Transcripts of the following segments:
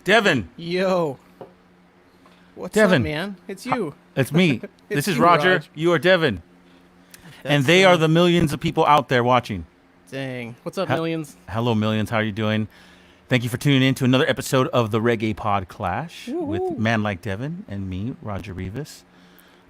Devin. Yo. What's Devin. up, man? It's you. It's me. This is you, Roger. Raj. You are Devin. And they are the millions of people out there watching. Dang. What's up, millions? Hello, millions. How are you doing? Thank you for tuning in to another episode of the Reggae PodClash with man like Devin and me, Roger Rivas.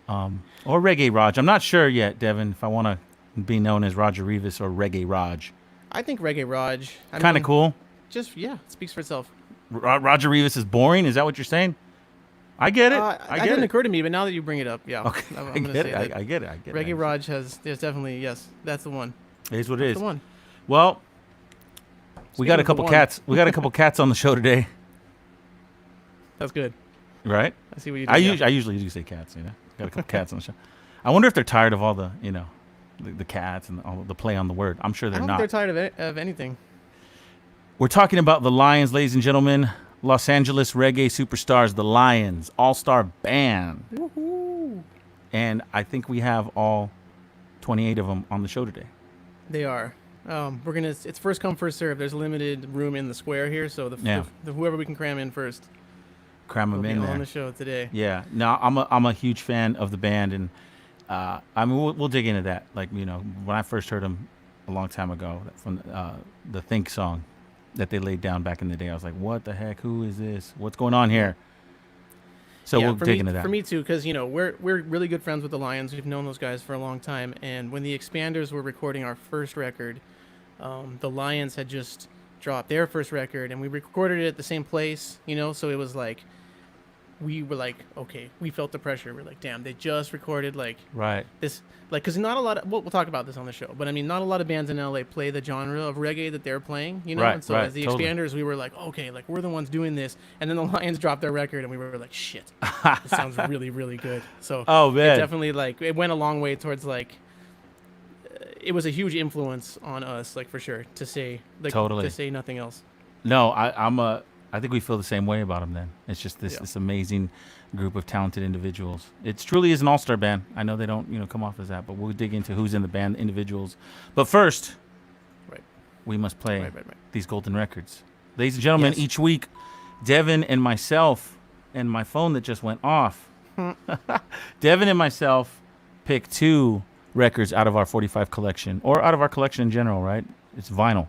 Or Reggae Raj. I'm not sure yet, Devin, if I want to be known as Roger Rivas or Reggae Raj. I think Reggae Raj. Kind of cool. Just, yeah, it speaks for itself. Roger Rivas is boring? Is that what you're saying? I get it. That didn't occur to me, but now that you bring it up, yeah. Okay. I'm I gonna get say it. that I get it. I get it. Reggae Raj there's definitely, yes, that's the one. It is what it is. That's the one. Well, we got a couple cats. We got a couple cats on the show today. That's good. Right? I see what you do. I usually do say cats, Got a couple cats on the show. I wonder if they're tired of all the, the cats and all the play on the word. I'm sure they're I don't not. think they're tired of anything. We're talking about the Lions, ladies and gentlemen. Los Angeles reggae superstars, the Lions, all-star band. Woohoo! And I think we have all 28 of them on the show today. They are. It's first come, first serve. There's limited room in the square here, so whoever we can cram in first. Cram them in there. On the show today. Yeah. No, I'm a huge fan of the band, and we'll dig into that. Like, when I first heard them a long time ago from the Think song that they laid down back in the day, I was like, what the heck? Who is this? What's going on here? So we'll dig into that. For me too, because we're really good friends with the Lions. We've known those guys for a long time, and when the Expanders were recording our first record, the Lions had just dropped their first record, and we recorded it at the same place. So it was like we were like, okay, we felt the pressure. We're like, damn, they just recorded this, because not a lot of we'll talk about this on the show, but I mean, not a lot of bands in LA play the genre of reggae that they're playing, Right, and so as the totally. Expanders, we were like, okay, like we're the ones doing this, and then the Lions dropped their record, and we were like, shit, this sounds really, really good. So man. It definitely it went a long way towards it was a huge influence on us, for sure, to say nothing else. No, I think we feel the same way about them then. It's just this amazing group of talented individuals. It truly is an all-star band. I know they don't, come off as that, but we'll dig into who's in the band, individuals. But first, we must play these golden records. Ladies and gentlemen, each week, Devin and myself, and my phone that just went off, Devin and myself pick 2 records out of our 45 collection, or out of our collection in general, right? It's vinyl.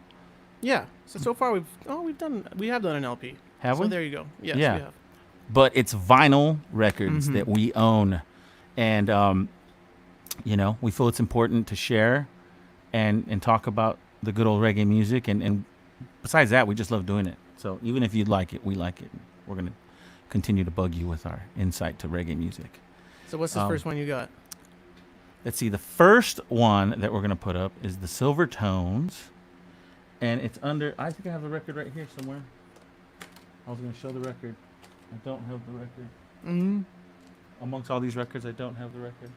Yeah. So far we have done an LP. Have we? So there you go. Yes, yeah. we have. But it's vinyl records that we own, and we feel it's important to share and talk about the good old reggae music, and besides that, we just love doing it. So even if you like it, we like it. We're gonna continue to bug you with our insight to reggae music. So what's the first one you got? Let's see. The first one that we're gonna put up is the Silver Tones. And it's under, I think I have the record right here somewhere. I was going to show the record. I don't have the record. Mm-hmm. Amongst all these records, I don't have the record.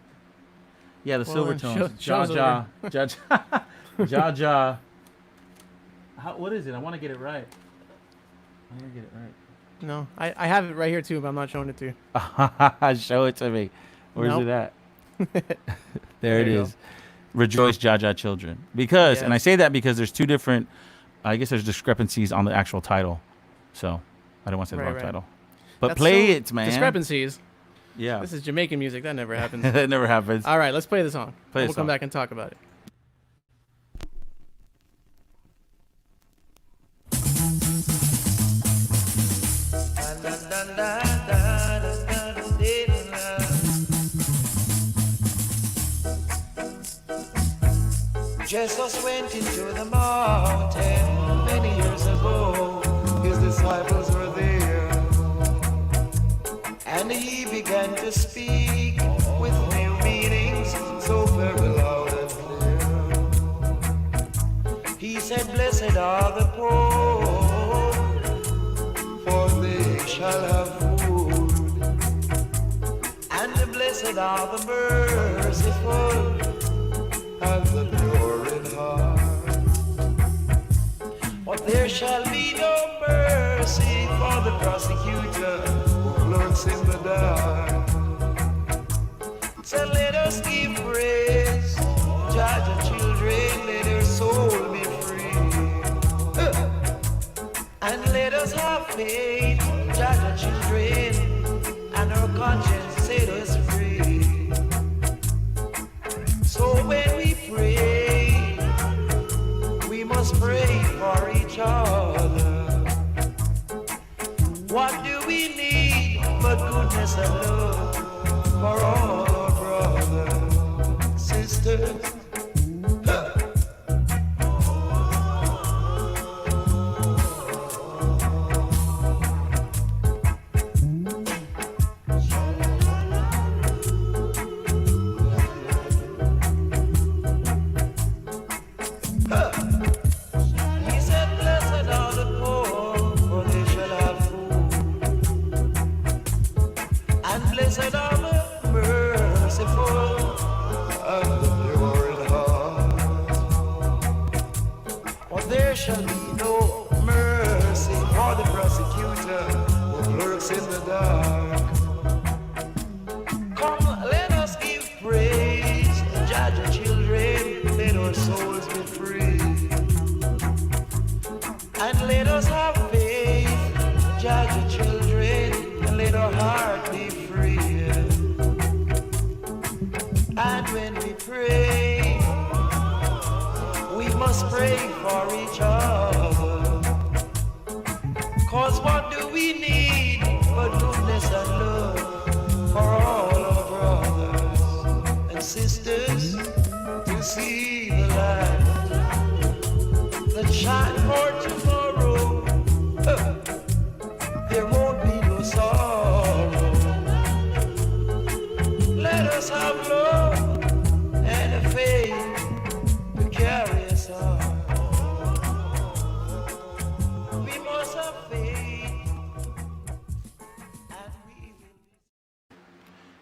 Yeah, the Silver Tones. Ja. What is it? I want to get it right. No, I have it right here too, but I'm not showing it to you. Show it to me. Where's it at? There it is. Go. Rejoice, Jaja children. Because, and I say that because there's 2 different, I guess there's discrepancies on the actual title. So, I don't want to say the wrong title. But That's play it, man. Discrepancies. Yeah. This is Jamaican music. That never happens. That never happens. All right, let's play the song. We'll come song. back and talk about it. Jesus went into the mountain many years ago. His disciples were there, and he began to speak with new meanings, so very loud and clear. He said, "Blessed are the poor, for they shall have food, and blessed are the merciful, and the pure in heart. But there shall be no mercy for the prosecutor who lurks in the dark. So let us give praise, judge the children, let their soul be free, and let us have faith, judge our children, and our conscience set us free. So when we pray, we must pray for each other. What do we need but goodness and love for all our brothers, sisters?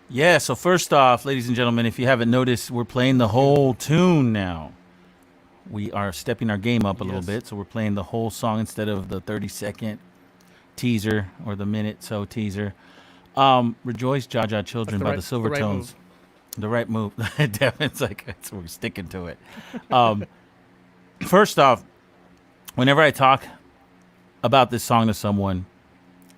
Yeah, so first off, ladies and gentlemen, if you haven't noticed, we're playing the whole tune now. We are stepping our game up a little bit, so we're playing the whole song instead of the 30-second teaser or the minute-so teaser. Rejoice, Jaja Children by the Silvertones. The right move. Devin's like, we're sticking to it. First off, whenever I talk about this song to someone,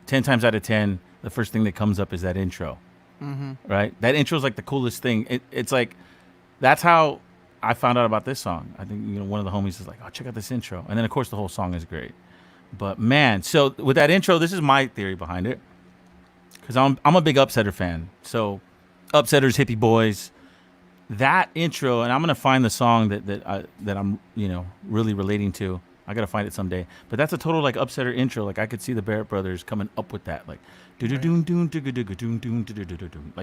10 times out of 10, the first thing that comes up is that intro. Mm-hmm. Right? That intro is like the coolest thing. It's like, that's how I found out about this song. I think, one of the homies is like, oh, check out this intro. And then, of course, the whole song is great. But, man, so with that intro, this is my theory behind it. Because I'm a big Upsetter fan. So, Upsetters, Hippie Boys, that intro, and I'm going to find the song that I'm, really relating to. I got to find it someday. But that's a total, like, Upsetter intro. Like, I could see the Barrett Brothers coming up with that. Like, like,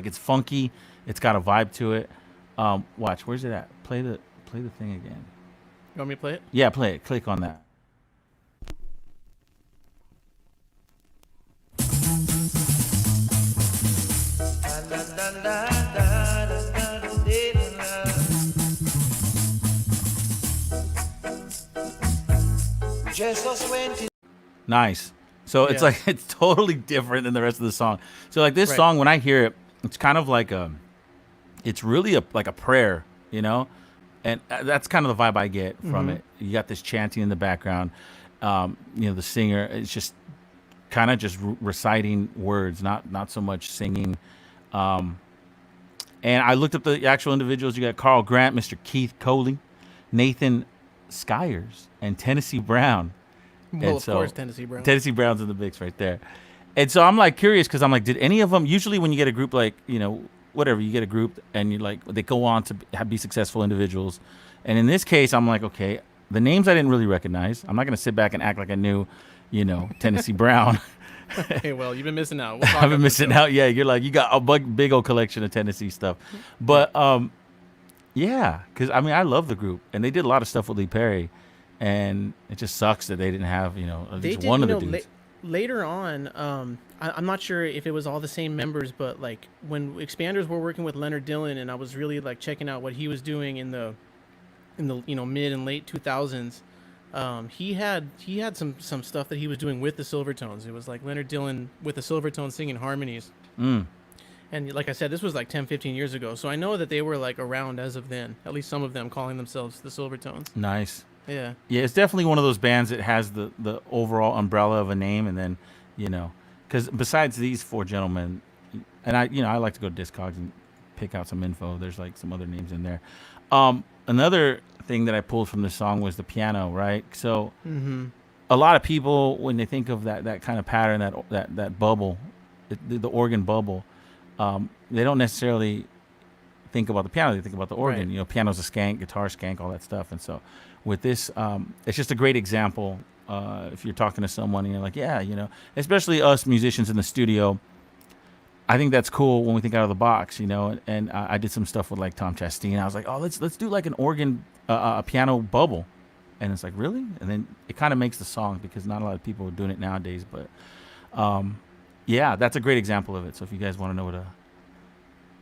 it's funky. It's got a vibe to it. Watch, where's it at? Play the thing again. You want me to play it? Yeah, play it. Click on that. Nice. So it's like, it's totally different than the rest of the song. So like this song, when I hear it, it's kind of like it's really like a prayer, and that's kind of the vibe I get from it. You got this chanting in the background. The singer is just kind of just reciting words, not so much singing. And I looked up the actual individuals. You got Carl Grant, Mr. Keith Coley, Nathan Skyers, and Tennessee Brown. Well, of course, Tennessee Brown. Tennessee Brown's in the mix right there. And so I'm like curious because I'm like, did any of them, usually when you get a group like, whatever, you get a group and you like, they go on to be successful individuals. And in this case, I'm like, okay, the names I didn't really recognize. I'm not going to sit back and act like I knew, Tennessee Brown. Okay, well, you've been missing out. I've been missing out. Yeah, you're like, you got a big old collection of Tennessee stuff. But, yeah, because, I love the group. And they did a lot of stuff with Lee Perry. And it just sucks that they didn't have, at least one of the dudes. Later on, I'm not sure if it was all the same members, but like when Expanders were working with Leonard Dillon, and I was really like checking out what he was doing in the mid and late 2000s. He had some stuff that he was doing with the Silvertones. It was like Leonard Dillon with the Silvertones singing harmonies. And like I said, this was like 10, 15 years ago. So I know that they were like around as of then, at least some of them calling themselves the Silvertones. Nice. Yeah. Yeah, it's definitely one of those bands that has the overall umbrella of a name, and then, because besides these four gentlemen, and I like to go to Discogs and pick out some info. There's like some other names in there. Another thing that I pulled from the song was the piano, right? So a lot of people, when they think of that kind of pattern, that bubble, the organ bubble, they don't necessarily think about the piano. They think about the organ. Right. Piano's a skank, guitar skank, all that stuff. And so with this, it's just a great example. If you're talking to someone and you're like, yeah, especially us musicians in the studio, I think that's cool when we think out of the box, and I did some stuff with like Tom Chastain. I was like, oh, let's do like an organ, a piano bubble. And it's like, really? And then it kind of makes the song, because not a lot of people are doing it nowadays. But yeah, that's a great example of it. So if you guys want to know what a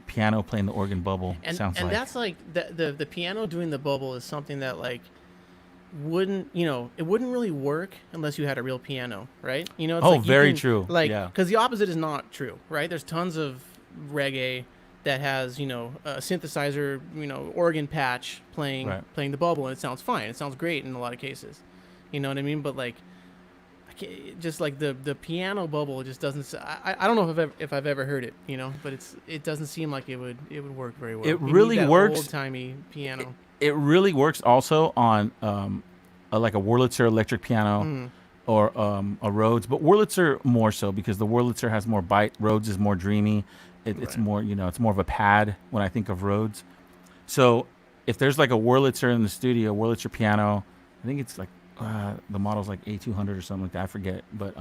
piano playing the organ bubble sounds like. And that's like the piano doing the bubble is something that like wouldn't really work unless you had a real piano, right? It's very true. Like, yeah, because the opposite is not true, right? There's tons of reggae that has a synthesizer, organ patch playing the bubble, and it sounds fine. It sounds great in a lot of cases. You know what I mean? But like, just like the piano bubble just doesn't. I don't know if I've ever heard it, but it doesn't seem like it would work very well. It really works. Old timey piano. It really works also on like a Wurlitzer electric piano or a Rhodes, but Wurlitzer more so, because the Wurlitzer has more bite. Rhodes is more dreamy. It's more, it's more of a pad when I think of Rhodes. So if there's like a Wurlitzer in the studio, Wurlitzer piano, I think it's like the model's like A200 or something like that. I forget, but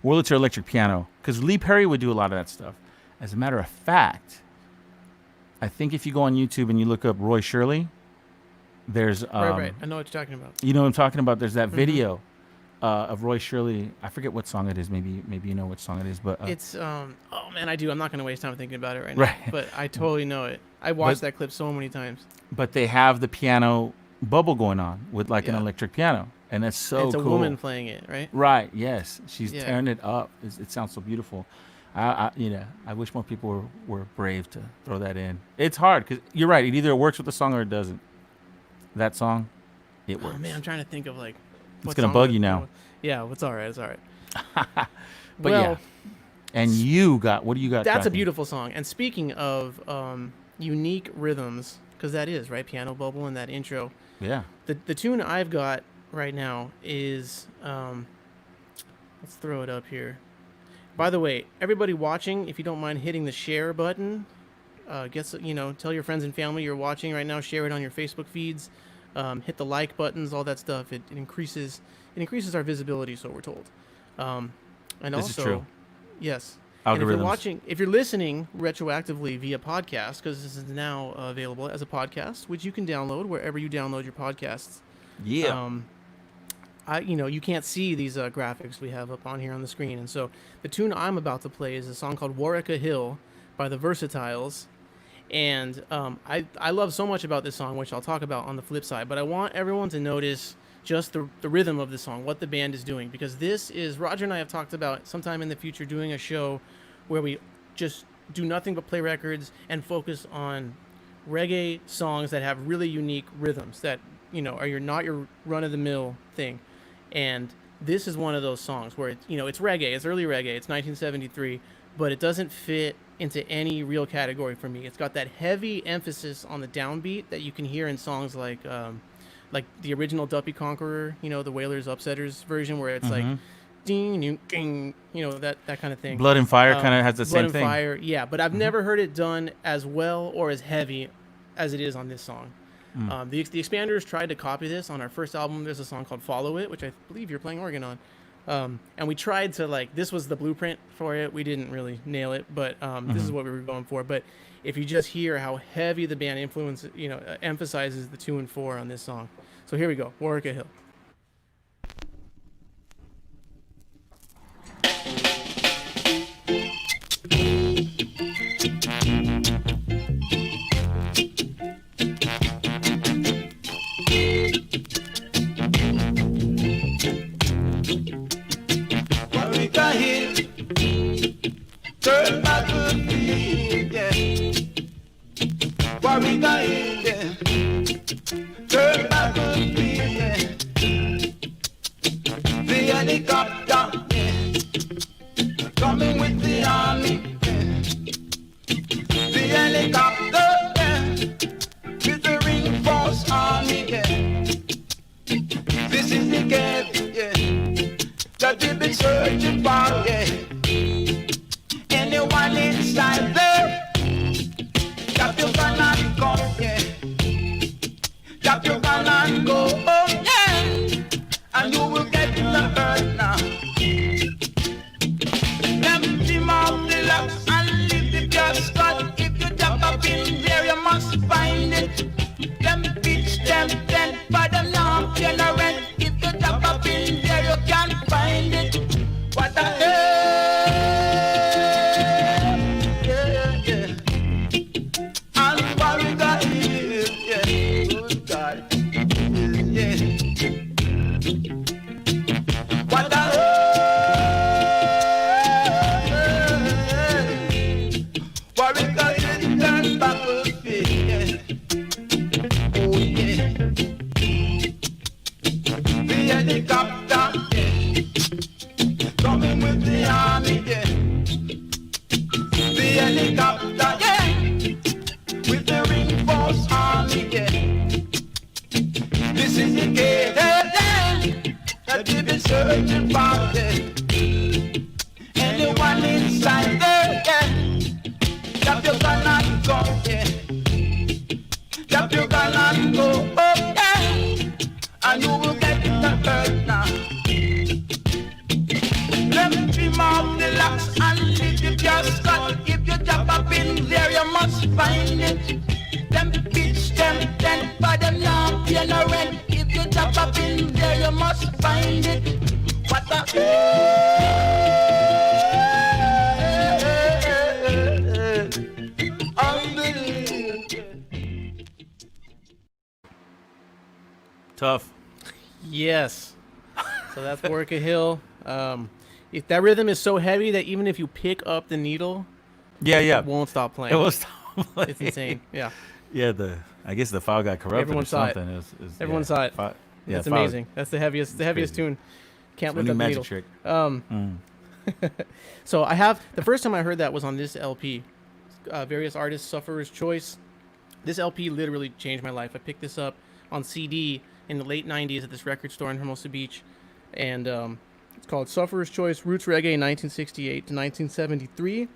Wurlitzer electric piano, because Lee Perry would do a lot of that stuff. As a matter of fact, I think if you go on YouTube and you look up Roy Shirley, there's right. I know what you're talking about. You know what I'm talking about? There's that video of Roy Shirley. I forget what song it is. Maybe you know which song it is, but it's oh man, I do. I'm not going to waste time thinking about it right now. But I totally know it. I watched that clip so many times. But they have the piano bubble going on with like an electric piano, and that's so cool. It's a woman playing it, right? Right. Yes, she's tearing it up. It sounds so beautiful. I wish more people were brave to throw that in. It's hard, because you're right. It either works with the song or it doesn't. That song, it works. Oh man, I'm trying to think of like. It's gonna bug you now. Yeah, it's all right. It's all right. But well, and what do you got? That's a beautiful song. And speaking of unique rhythms, because that is right, piano bubble in that intro. Yeah. The tune I've got right now is let's throw it up here. By the way, everybody watching, if you don't mind hitting the share button, tell your friends and family you're watching right now. Share it on your Facebook feeds. Hit the like buttons, all that stuff. It increases our visibility, so we're told. And this also, is true. Yes. Algorithms. And if you're listening retroactively via podcast, because this is now available as a podcast, which you can download wherever you download your podcasts. Yeah. You can't see these graphics we have up on here on the screen, and so the tune I'm about to play is a song called "Warwick Hill" by the Versatiles. And I love so much about this song, which I'll talk about on the flip side, but I want everyone to notice just the rhythm of the song, what the band is doing, because this is, Roger and I have talked about sometime in the future doing a show where we just do nothing but play records and focus on reggae songs that have really unique rhythms that, are not your run-of-the-mill thing. And this is one of those songs where it's reggae, it's early reggae, it's 1973, but it doesn't fit into any real category for me. It's got that heavy emphasis on the downbeat that you can hear in songs like the original Duppy Conqueror, the Wailers Upsetters version, where it's like ding ding, that kind of thing. Blood and Fire kind of has the same thing. Blood and Fire, yeah, but I've never heard it done as well or as heavy as it is on this song. The Expanders tried to copy this on our first album. There's a song called "Follow It," which I believe you're playing organ on. And we tried to this was the blueprint for it. We didn't really nail it, but this is what we were going for. But if you just hear how heavy the band emphasizes the 2 and 4 on this song. So here we go, Warwick Hill. Turn back to me, yeah. Warwick Hill, yeah. Turn back to me, yeah. you've been searching for, yeah. Anyone inside there, drop your gun and go, yeah. Drop your gun and go, oh yeah. And you will get the hurt now. Empty mouth, relax and live the just God. If you drop up in there, you must find it. Them bitch, them then, but them now generate. If you drop up in there, you can't find it. What the hell? Yeah, yeah. And what we got here, yeah. Good God, yeah. What the hell? What we got here, turn back with it, yeah. Oh, yeah. The helicopter, yeah. Coming with the army, yeah. The helicopter, yeah. With the reinforced army, yeah. This is the gate, yeah, that you've been searching for, yeah. Anyone inside there, yeah. Drop your gun and go, yeah. Drop your gun and go, oh, yeah. And you will get it hurt now. Let me dream of the locks and live your just got. If you drop up in there, you must find it. Them bitch, them then, but them now pay no rent. If you drop up in there, you must find it. What the unbelievable. Tough. Yes. So that's Work a Hill. If that rhythm is so heavy that even if you pick up the needle, Yeah, yeah. it won't stop playing. It was. It's insane. Yeah. Yeah, I guess the file got corrupted Everyone or saw it. something. Everyone saw it. Yeah, That's file- amazing. That's the heaviest crazy. tune. Can't It's a lift new up the magic needle. trick. So I have the first time I heard that was on this LP, various artists, Sufferer's Choice. This LP literally changed my life. I picked this up on CD in the late '90s at this record store in Hermosa Beach, and it's called Sufferer's Choice: Roots Reggae 1968 to 1973.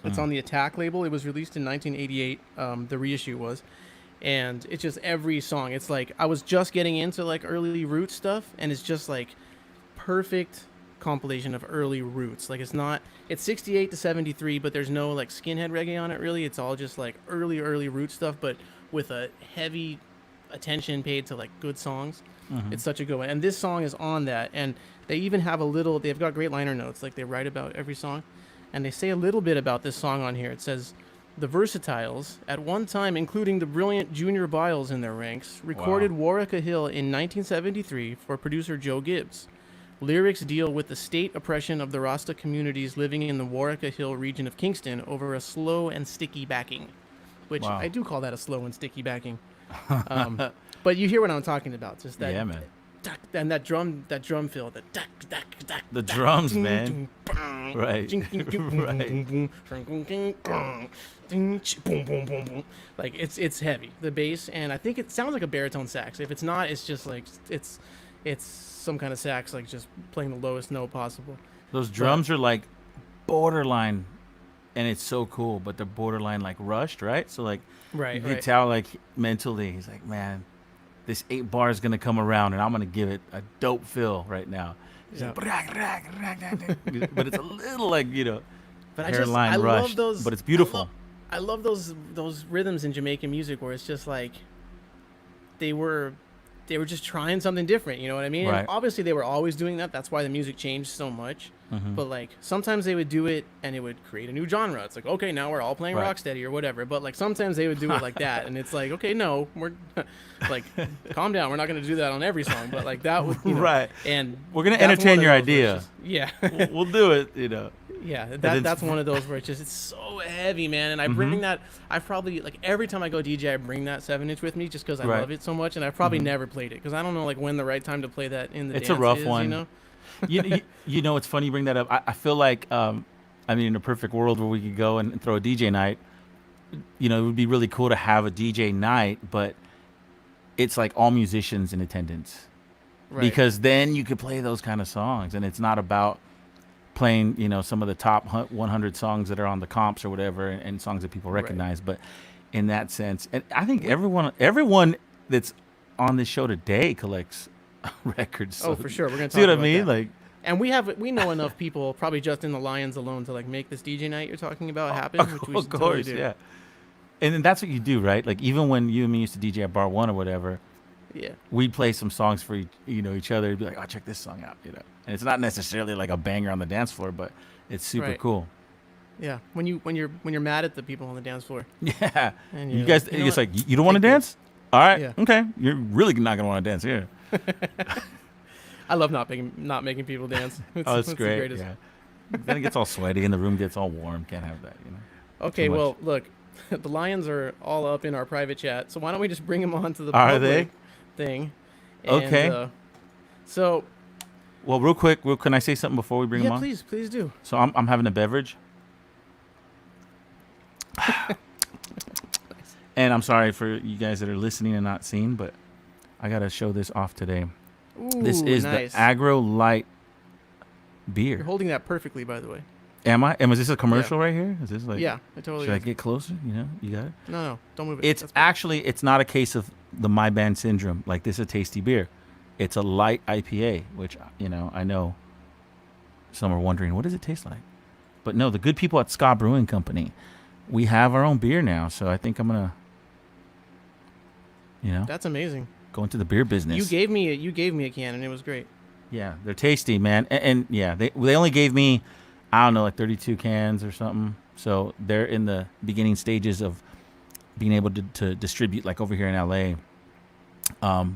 It's on the Attack label. It was released in 1988. The reissue was, and it's just every song. It's like I was just getting into like early Roots stuff, and it's just like perfect compilation of early Roots. Like it's 68 to 73, but there's no like skinhead reggae on it really. It's all just like early Roots stuff, but with a heavy attention paid to like good songs. It's such a good one, and this song is on that. And they even have they've got great liner notes, like they write about every song, and they say a little bit about this song on here. It says, the Versatiles, at one time including the brilliant Junior Biles in their ranks, recorded Warwick Hill in 1973 for producer Joe Gibbs. Lyrics deal with the state oppression of the Rasta communities living in the Warwick Hill region of Kingston over a slow and sticky backing, which I do call that a slow and sticky backing. But you hear what I'm talking about, just that. Yeah, man. And that drum fill, The drums, man. Right. Like it's heavy, the bass, and I think it sounds like a baritone sax. If it's not, it's just like it's some kind of sax, like just playing the lowest note possible. Those drums are like borderline, and it's so cool, but they're borderline like rushed, right? So like you can tell like mentally, he's like, man, this 8 bar is gonna come around, and I'm gonna give it a dope feel right now. Like, but it's a little like but hairline I rushed, love those, but it's beautiful. I love those rhythms in Jamaican music where it's just like they were just trying something different, you know what I mean? Right. And obviously they were always doing that. That's why the music changed so much. But like sometimes they would do it and it would create a new genre. It's like, okay, now we're all playing rocksteady or whatever. But like sometimes they would do it like that, and it's like, okay, no, we're like, calm down. We're not going to do that on every song. But like that would, right. And we're gonna entertain your idea. Yeah. We'll do it. Yeah, that's one of those where it's so heavy, man. And I bring that. I probably like every time I go DJ, I bring that 7-inch with me just because I love it so much. And I've probably never played it because I don't know like when the right time to play that in the. It's dance a rough is, one. You know. you know, it's funny you bring that up. I feel like, I mean, in a perfect world where we could go and throw a DJ night, it would be really cool to have a DJ night, but it's like all musicians in attendance. Right. because then you could play those kind of songs, and it's not about playing, some of the top 100 songs that are on the comps or whatever, and songs that people recognize. But in that sense, and I think everyone that's on this show today collects records. Oh, so- for sure. We're gonna talk See what I about mean? that. Like, And we know enough people, probably just in the Lions alone, to like make this DJ night you're talking about happen, which we of should totally course, do. yeah. And then that's what you do, right? Like, even when you and me used to DJ at Bar One or whatever, Yeah. we'd play some songs for each other. You'd be like, "Oh, check this song out," And it's not necessarily like a banger on the dance floor, but it's super Right. cool. Yeah. When you're mad at the people on the dance floor. Yeah. And You you're guys, like, you know it's what? like, you don't want to Take dance? All right. Yeah. Okay. You're really not gonna want to dance here. I love not making people dance. Oh, it's the great. greatest. Yeah. Then it gets all sweaty and the room gets all warm. Can't have that. Okay, Too much. well, look, the Lions are all up in our private chat, so why don't we just bring them on to the Are public they? thing? Okay. So Well, real quick, can I say something before we bring them yeah, on? please do. So I'm having a beverage. And I'm sorry for you guys that are listening and not seeing, but I got to show this off today. This Ooh, is nice. the Agro Light beer. You're holding that perfectly, by the way. Am I? Is this a commercial right here? Is this like? Yeah, it totally Should I is. get closer? You got it. No, don't move it. It's That's fine. actually, it's not a case of the My Band syndrome. Like, this is a tasty beer. It's a light IPA, which, I know some are wondering, what does it taste like? But no, the good people at Ska Brewing Company, we have our own beer now. So I think I'm going to, That's amazing. go into the beer business. You gave me a can, and it was great. Yeah, they're tasty, man. And yeah, they only gave me, I don't know, like 32 cans or something. So they're in the beginning stages of being able to distribute, like over here in LA.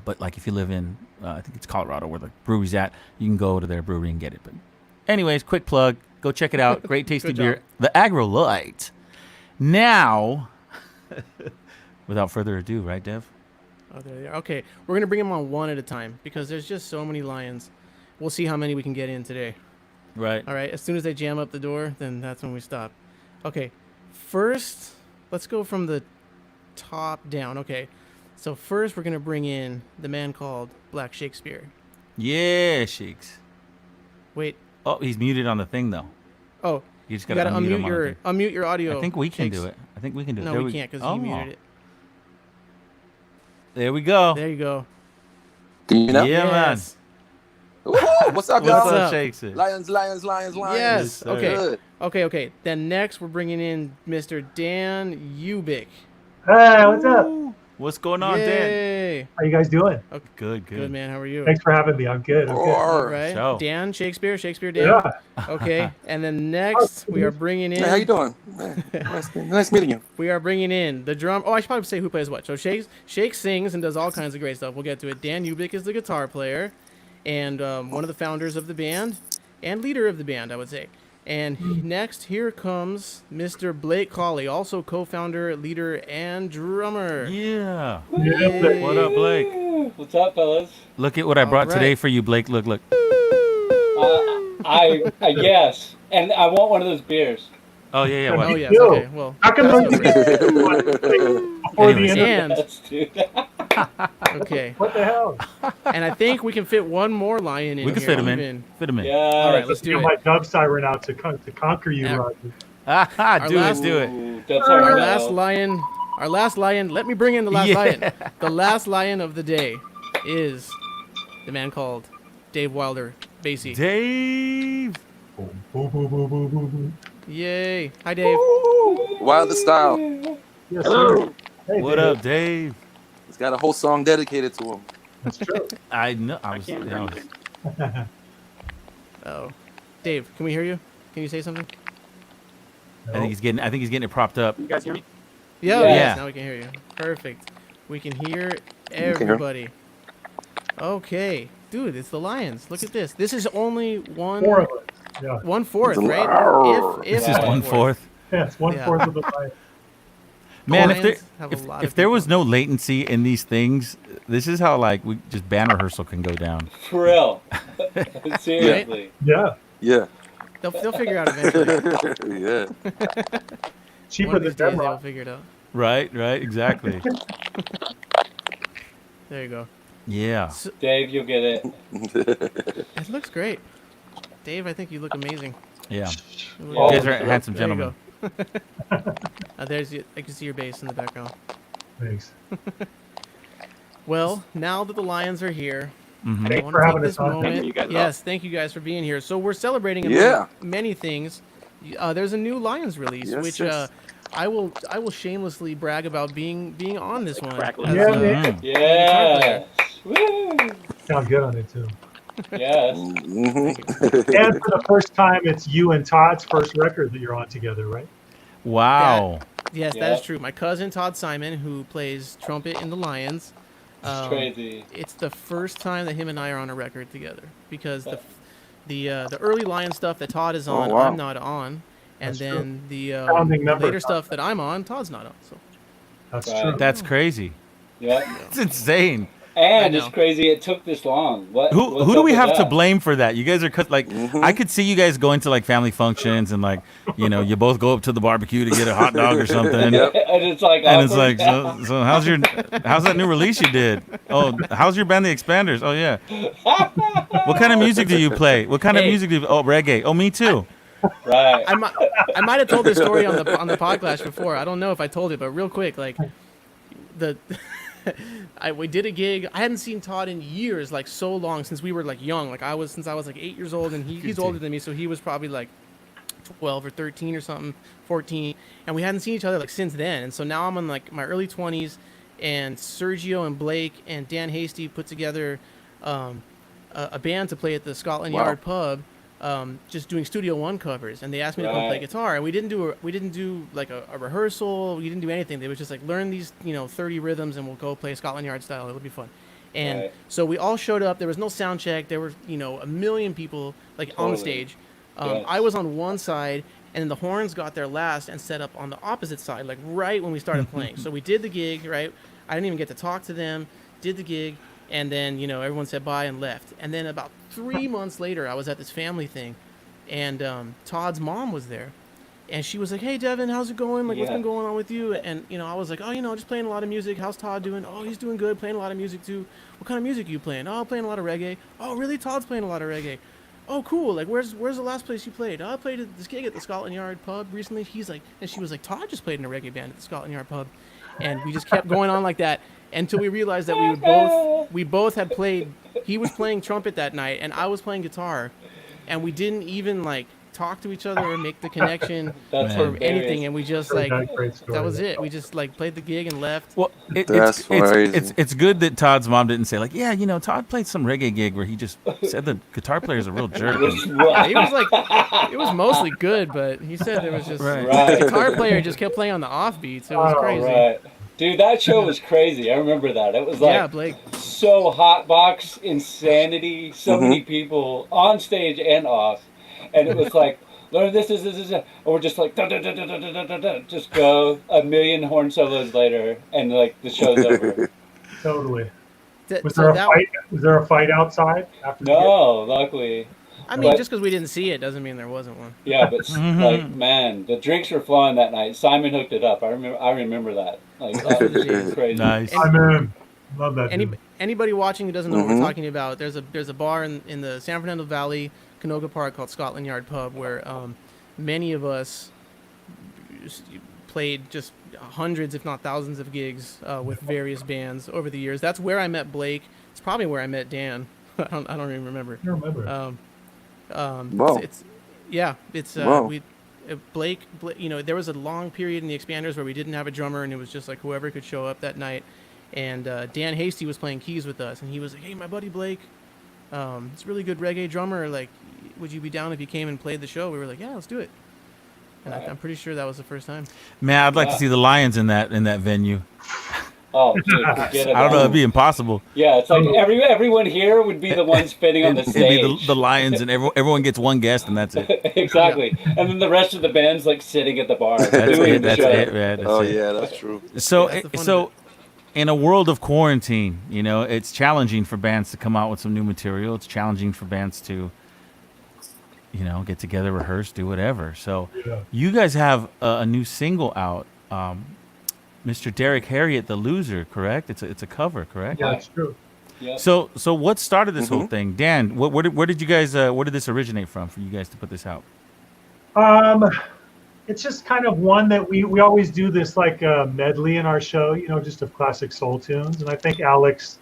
But like if you live in, I think it's Colorado where the brewery's at, you can go to their brewery and get it. But anyways, quick plug. Go check it out. Great tasty Good beer. job. The Agro Light. Now, without further ado, right, Dev? Oh, there they are. Okay, we're gonna bring them on one at a time because there's just so many Lions. We'll see how many we can get in today. Right. All right. As soon as they jam up the door, then that's when we stop. Okay. First, let's go from the top down. Okay. So first, we're gonna bring in the man called Black Shakespeare. Yeah, Sheiks. Wait. Oh, he's muted on the thing, though. Oh, You just you got to gotta unmute him on the thing. unmute your audio. I think we can Shakes. do it. No, There we can't because oh, you muted it. There we go. There you go. Can you hear me now? Yeah, man. Yes. Ooh, what's up, What's y'all? up? up, Shakes? It? Lions. Yes. Yes, Okay. Good. Okay. Then next, we're bringing in Mr. Dan Ubik. Hey, what's up? Ooh. What's going on, Dan? Yay. How you guys doing? Good. Good man. How are you? Thanks for having me. I'm good. I'm good. All Roar. right. Show. Dan Shakespeare Dan. Yeah. Okay. And then next, we are bringing in. Hey, how you doing? Nice meeting you. We are bringing in the drum. Oh, I should probably say who plays what. So Shake sings and does all kinds of great stuff. We'll get to it. Dan Ubik is the guitar player and one of the founders of the band and leader of the band, I would say. And next, here comes Mr. Blake Colley, also co-founder, leader, and drummer. Yeah. Yay. What up, Blake? What's up, fellas? Look at what I brought right. today for you, Blake. Look. Yes, and I want one of those beers. Oh, yeah. Oh, What? yes. Yo. Okay. Well, How come that's those over. before the Anyways. end? And, Let's do that. okay. What the hell? And I think we can fit one more lion in We can here. fit him even. in. Fit him in. Yeah. All right, let's do Get it. my dub siren out to conquer you, Yeah. Roger. Do last- it. Ooh, that's all Our right. last lion. Let me bring in the last Yeah. lion. The last lion of the day is the man called Dave Wilder, Basie. Dave. Boom, boom, boom, boom, boom, boom, boom. Yay! Hi, Dave. Wilder style. Yes, sir. Hey, What Dave. up, Dave? He's got a whole song dedicated to him. That's true. I know. I was. Oh, Dave, can we hear you? Can you say something? I think he's getting it propped up. You guys hear me? Yeah. Yeah. Yes, now we can hear you. Perfect. We can hear hear? everybody. Okay, dude, it's the Lions. Look at this. This is only one 4 of us. Yeah. 1/4, It's a right? lot. If This is Yeah. 1/4. Yeah, it's 1/4 of the lion. Man, Lions have a lot if of there people. was no latency in these things, this is how like we just band rehearsal can go down. For real. Seriously. Yeah. Yeah. They'll figure it out eventually. Yeah. Cheaper One of than these days them, they'll Roger. figure it out. Right, exactly. There you go. Yeah. Dave, you'll get it. It looks great. Dave, I think you look amazing. Yeah. You You look guys great. are handsome There you gentlemen. go. I can see your bass in the background. Thanks. Well, now that the Lions are here, I Thanks want for to take having this us on. moment. Thank you guys. Yes, thank you guys for being here. So we're celebrating Yeah. many things. There's a new Lions release, Yes, which yes. I will shamelessly brag about being on this one. Crackling. as, Yeah, uh, man. Yes. Woo. Sound good on it too. Yes. Mhm. And for the first time, it's you and Todd's first record that you're on together, right? Wow. Yes, that Yeah. is true. My cousin Todd Simon, who plays trumpet in the Lions, It's crazy. it's the first time that him and I are on a record together because the early Lion stuff that Todd is on, wow. I'm not on, and That's then the Founding member, later Todd. stuff that I'm on, Todd's not on. So That's Right. true. That's crazy. Yep. It's insane. And I it's know. crazy it took this long. What's Who do up we with have to that? blame for that? You guys are like I could see you guys going to like family functions and like you both go up to the barbecue to get a hot dog or something. Yep. And it's like, And it's awkward. like, so how's that new release you did? Oh, how's your band, The Expanders? Oh yeah. What kind of music do you play? What kind of Hey. music do you? Oh, reggae. Oh, me too. Right. I might have told this story on the PodClash before. I don't know if I told it, but real quick, like the we did a gig. I hadn't seen Todd in years, like so long since we were like young. Like since I was like 8 years old, and he's older than me, so he was probably like 12 or 13 or something, 14, and we hadn't seen each other like since then. And so now I'm in like my early 20s, and Sergio and Blake and Dan Hasty put together a band to play at the Scotland Wow. Yard pub, just doing Studio One covers, and they asked me to come play Right. guitar, and we didn't do like a rehearsal. We didn't do anything. They was just like learn these 30 rhythms, and we'll go play Scotland Yard style. It'll be fun. And Right. so we all showed up. There was no sound check. There were a million people like on the Totally. stage. Yes. I was on one side, and then the horns got there last and set up on the opposite side, like right when we started playing. So we did the gig, right? I didn't even get to talk to them. Did the gig, and then everyone said bye and left. And then about 3 months later, I was at this family thing, and Todd's mom was there, and she was like, "Hey, Devin, how's it going? Like, what's Yeah. been going on with you?" And I was like, "Oh, just playing a lot of music. How's Todd doing? Oh, he's doing good. Playing a lot of music too. What kind of music are you playing? Oh, playing a lot of reggae. Oh, really? Todd's playing a lot of reggae. Oh, cool. Like, where's the last place you played? Oh, I played at this gig at the Scotland Yard pub recently." He's like, and she was like, "Todd just played in a reggae band at the Scotland Yard pub," and we just kept going on like that until we realized that we both had played. He was playing trumpet that night, and I was playing guitar, and we didn't even like talk to each other or make the connection That's or hilarious. anything, and we just like Great story. that was it. We just like played the gig and left. Well, That's crazy. it's good that Todd's mom didn't say like, yeah, Todd played some reggae gig where he just said the guitar player's a real jerk. It was like it was mostly good, but he said there was just Right. Right. the guitar player just kept playing on the offbeats. It was Oh, crazy. Right. Dude, that show was crazy. I remember that. It was like Yeah, Blake. so hotbox insanity. So many people on stage and off, and it was like, learn this, and we're just like, da, da, da, da, da, da, da, da, just go a million horn solos later, and like the show's over. Totally. Was So there a that- fight? Was there a fight outside after the No, luckily. I mean, But- just because we didn't see it doesn't mean there wasn't one. Yeah, but like, man, the drinks were flowing that night. Simon hooked it up. I remember that. Like, that was crazy. Nice. I'm in. Love that. Any, dude. anybody watching who doesn't know what we're talking about, there's a bar in the San Fernando Valley, Canoga Park called Scotland Yard Pub where many of us played just hundreds, if not thousands, of gigs with various bands over the years. That's where I met Blake. It's probably where I met Dan. I don't even remember. I remember. Wow. Wow. Blake, there was a long period in the Expanders where we didn't have a drummer, and it was just like whoever could show up that night. And Dan Hasty was playing keys with us, and he was like, "Hey, my buddy Blake, it's a really good reggae drummer. Like, would you be down if he came and played the show?" We were like, "Yeah, let's do it." And I'm pretty sure that was the first time. Man, I'd like to see the Lions in that venue. Oh, dude, forget I don't know, it'd it. be impossible. Yeah, it's like everyone here would be the one spinning on the It'd be stage. the Lions, and everyone gets one guest, and that's it. Exactly. And then the rest of the band's like sitting at the bar That's doing it. the That's show. it, man. That's Oh it. yeah, that's true. So, That's the fun so of in a world of quarantine, it's challenging for bands to come out with some new material. It's challenging for bands to, get together, rehearse, do whatever. So, Yeah. you guys have a new single out, Mr. Derrick Harriott, "The Loser," correct? It's a cover, correct? Yeah, it's true. Yep. So what started this whole thing, Dan? Where did you guys? Where did this originate from for you guys to put this out? It's just kind of one that we always do this like medley in our show, just of classic soul tunes. And I think Alex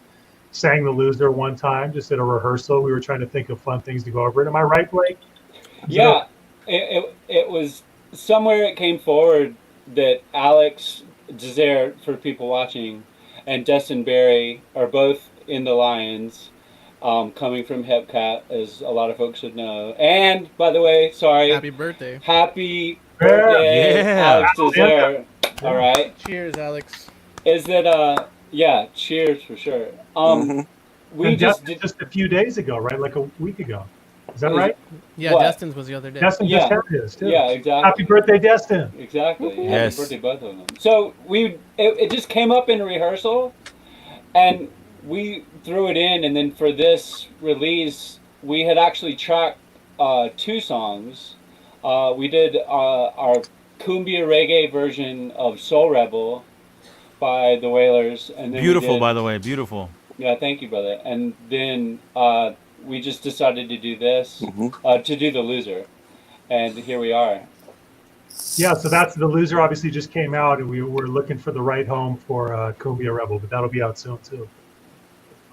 sang The Loser one time just at a rehearsal. We were trying to think of fun things to go over it. Am I right, Blake? Yeah, it was somewhere it came forward that Alex Desert, for people watching, and Destin Berry are both in the Lions, coming from Hepcat, as a lot of folks should know. And, by the way, sorry. Happy birthday. Happy birthday, Alex Desert. All right. Cheers, Alex. Is that, cheers for sure. We just did just a few days ago, right? Like a week ago. Is that right? Yeah, what? Destin's was the other day. Destin just had his, too. Yeah, exactly. Happy birthday, Destin. Exactly. Yes. Happy birthday, both of them. So it just came up in rehearsal, and we threw it in, and then for this release, we had actually tracked 2 songs. We did our cumbia reggae version of Soul Rebel by the Wailers, and then Beautiful, by the way, beautiful. Yeah, thank you, brother. And then we just decided to do this, to do The Loser, and here we are. Yeah, so that's The Loser. Obviously, just came out, and we were looking for the right home for Cumbia Rebel, but that'll be out soon too.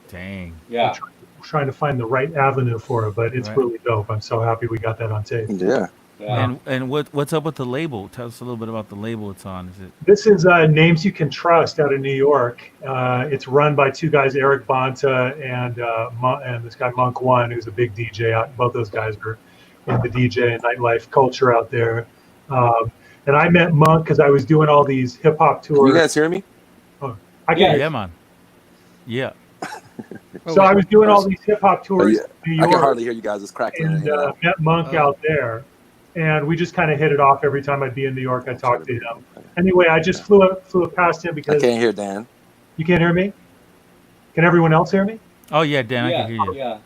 Dang. Yeah. We're trying to find the right avenue for it, but it's really dope. I'm so happy we got that on tape. Yeah. And what's up with the label? Tell us a little bit about the label it's on. Is it? This is Names You Can Trust out of New York. It's run by 2 guys, Eric Bonta and this guy Monk One, who's a big DJ. Both those guys are in the DJ and nightlife culture out there. And I met Monk because I was doing all these hip hop tours. You guys hear me? Oh, I can. Yeah, man. Yeah. So I was doing all these hip hop tours in New York. I can hardly hear you guys. It's crackling. And met Monk out there. And we just kind of hit it off every time I'd be in New York. I talked to him. Anyway, I just flew past him because I can't hear Dan. You can't hear me? Can everyone else hear me? Oh yeah, Dan, I can hear you. Yeah.